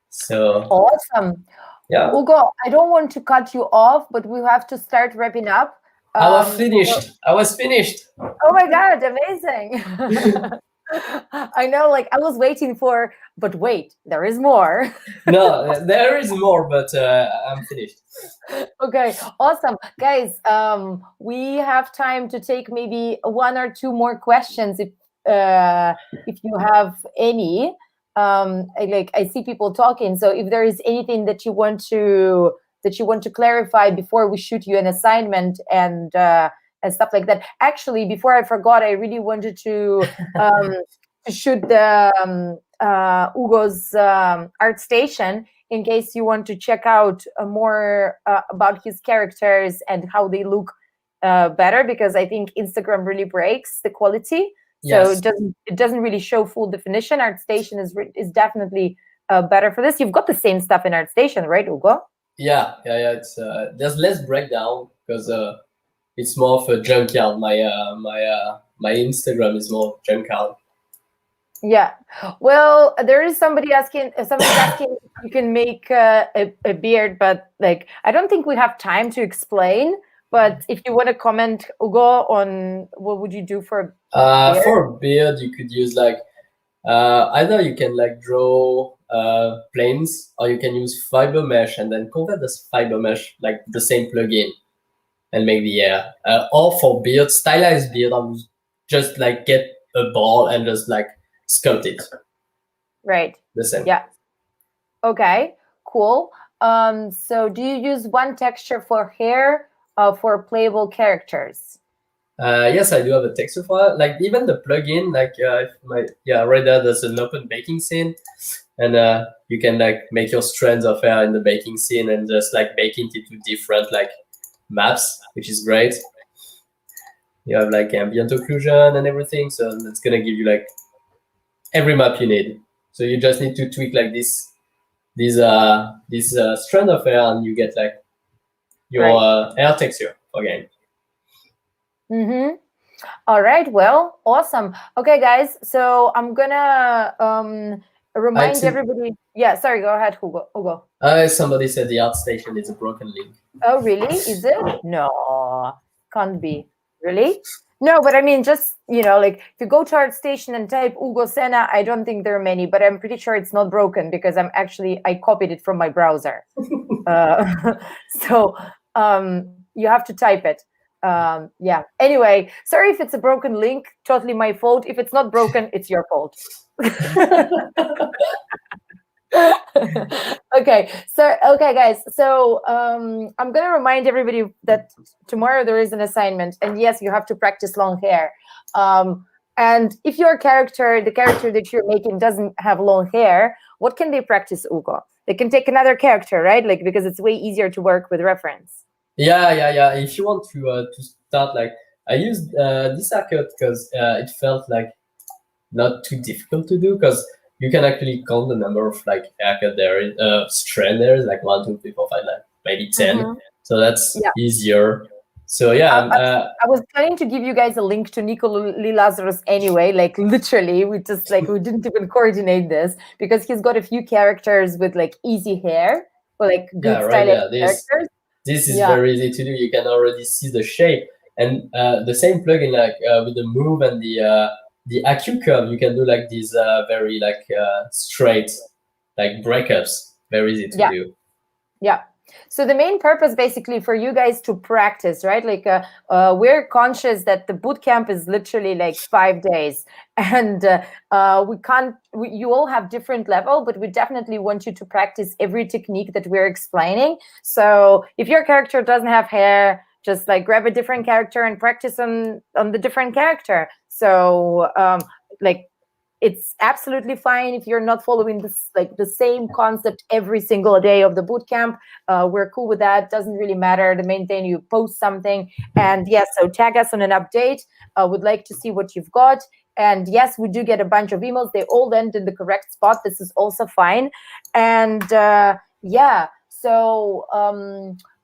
So awesome. Yeah. Ugo, I don't want to cut you off, but we have to start wrapping up. I was finished. I was finished. Oh my God, amazing. I know, like I was waiting for, but wait, there is more. No, there is more, but I'm finished. Okay, awesome. Guys, we have time to take maybe 1 or 2 more questions if you have any. I see people talking, so if there is anything that you want to clarify before we shoot you an assignment and stuff like that. Actually, before I forgot, I really wanted to shoot the Ugo's ArtStation in case you want to check out more about his characters and how they look better, because I think Instagram really breaks the quality. Yes. So it doesn't really show full definition. ArtStation is definitely better for this. You've got the same stuff in ArtStation, right, Ugo? Yeah. It's there's less breakdown because it's more of a junkyard. My Instagram is more junkyard. Yeah. Well, there is somebody asking. Somebody's asking if you can make a beard, but like I don't think we have time to explain. But if you want to comment, Ugo, on what would you do for a beard? For a beard, you could use like either you can like draw planes, or you can use fiber mesh and then convert this fiber mesh like the same plugin and make the hair. Or for beard, stylized beard, I would just like get a ball and just like sculpt it. Right. The same. Yeah. Okay. Cool. So do you use one texture for hair for playable characters? Yes, I do have a texture file. Like even the plugin, like right there, there's an open baking scene, and you can like make your strands of hair in the baking scene and just like bake it into different like maps, which is great. You have like ambient occlusion and everything, so that's gonna give you like every map you need. So you just need to tweak like this strand of hair, and you get like your hair texture again. Mm-hmm. All right. Well, awesome. Okay, guys. So I'm gonna remind everybody. Yeah. Sorry. Go ahead, Ugo. Somebody said the ArtStation is a broken link. Oh, really? Is it? No, can't be. Really? No, but I mean, just, you know, like if you go to ArtStation and type Ugo Sena, I don't think there are many, but I'm pretty sure it's not broken because I copied it from my browser. So you have to type it. Yeah. Anyway, sorry if it's a broken link. Totally my fault. If it's not broken, it's your fault. Okay, guys. So I'm gonna remind everybody that tomorrow there is an assignment, and yes, you have to practice long hair. And if the character that you're making doesn't have long hair, what can they practice, Ugo? They can take another character, right? Like, because it's way easier to work with reference. Yeah. If you want to start, like I used this haircut because it felt like not too difficult to do, because you can actually count the number of like haircut there is strand there is like 1, 2, 3, 4, 5, 9, maybe 10. Mm-hmm. So that's easier. So yeah, I was planning to give you guys a link to Nico Lazarus anyway. Like literally, we didn't even coordinate this because he's got a few characters with like easy hair or like good stylish characters. This is very easy to do. You can already see the shape, and the same plugin like with the move and the AQ curve, you can do like these very like straight like breakups. Very easy to do. Yeah. So the main purpose basically for you guys to practice, right? Like we're conscious that the bootcamp is literally like 5 days, and you all have different level, but we definitely want you to practice every technique that we're explaining. So if your character doesn't have hair, just like grab a different character and practice on the different character. So like it's absolutely fine if you're not following this, like the same concept every single day of the bootcamp. We're cool with that. Doesn't really matter. The main thing, you post something. And yes, so tag us on an update. Would like to see what you've got. And yes, we do get a bunch of emails. They all end in the correct spot. This is also fine. And yeah, so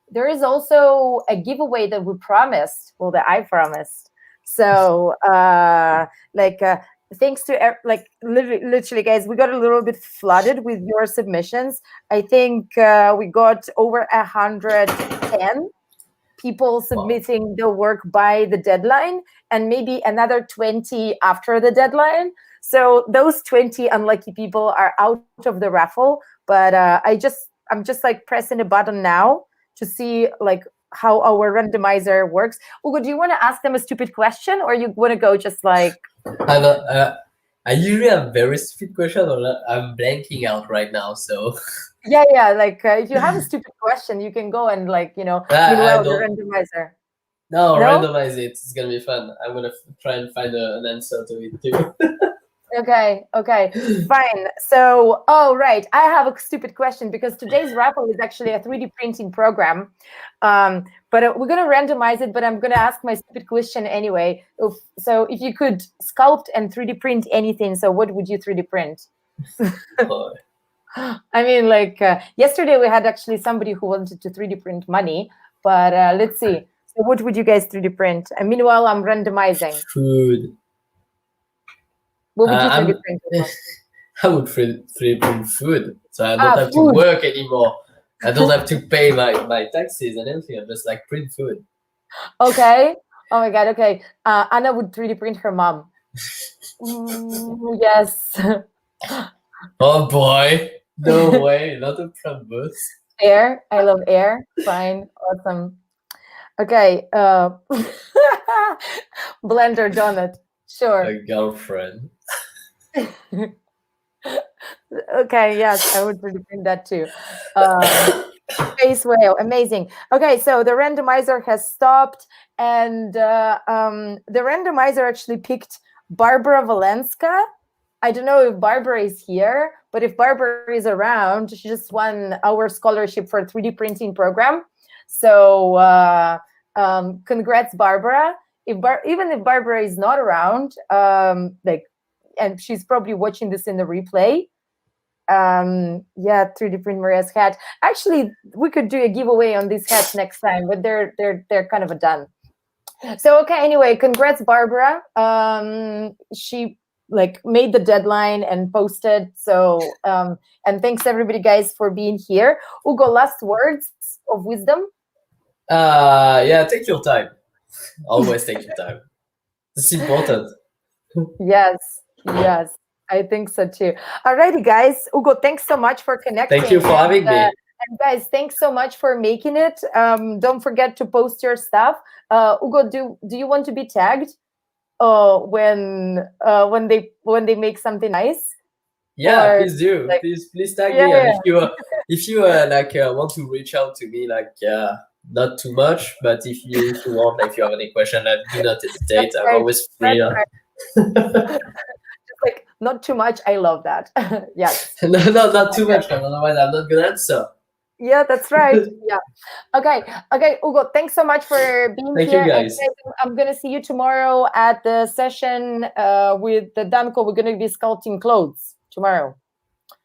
there is also a giveaway that we promised, well, that I promised. So thanks to literally guys, we got a little bit flooded with your submissions. I think we got over 110 people submitting the work by the deadline, and maybe another 20 after the deadline. So those 20 unlucky people are out of the raffle. But I'm just like pressing a button now to see like how our randomizer works. Ugo, do you want to ask them a stupid question, or you want to go just like? I usually have very stupid questions, but I'm blanking out right now. So Yeah. Like if you have a stupid question, you can go and like meanwhile the randomizer. No, randomize it. It's gonna be fun. I'm gonna try and find an answer to it too. Okay, fine. So, right, I have a stupid question, because today's raffle is actually a 3D printing program. But we're going to randomize it, but I'm going to ask my stupid question anyway. So if you could sculpt and 3D print anything, so what would you 3D print? I mean, like yesterday we had actually somebody who wanted to 3D print money, but let's see. So what would you guys 3D print? And meanwhile, I'm randomizing. Food. What would you 3D print? I would 3D print food, so I don't have to work anymore. I don't have to pay my taxes and everything. I'm just like print food. Okay. Oh my God. Okay. Anna would 3D print her mom. Yes. Oh boy. No way. Not a Prambus. Air. I love air. Fine. Awesome. Okay. Blender donut. Sure. A girlfriend. Okay, yes, I would really print that too. Space whale, amazing. Okay, so the randomizer has stopped, and the randomizer actually picked Barbara Valenska. I don't know if Barbara is here, but if Barbara is around, she just won our scholarship for a 3D printing program. So congrats, Barbara. Even if Barbara is not around, and she's probably watching this in the replay. Yeah, 3D print Maria's hat. Actually, we could do a giveaway on these hats next time, but they're kind of done. So okay, anyway, congrats, Barbara. She like made the deadline and posted. So and thanks everybody guys for being here. Ugo, last words of wisdom. Yeah, take your time. Always take your time. It's important. Yes, I think so too. Alrighty, guys. Ugo, thanks so much for connecting. Thank you for having me. And guys, thanks so much for making it. Don't forget to post your stuff. Ugo, do you want to be tagged when they make something nice? Yeah, or, please do. Like, please tag me. And if you like want to reach out to me, like not too much, but if you want, like, if you have any question, do not hesitate. I'm always free. Just like not too much. I love that. Yes. No, not too much, because otherwise I'm not gonna answer. Yeah, that's right. Yeah. Okay, Ugo, thanks so much for being here. Thank you, guys. I'm gonna see you tomorrow at the session with the Danko. We're gonna be sculpting clothes tomorrow.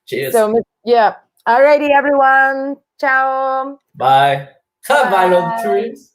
Cheers. So yeah. Alrighty, everyone. Ciao. Bye. Bye, long trees.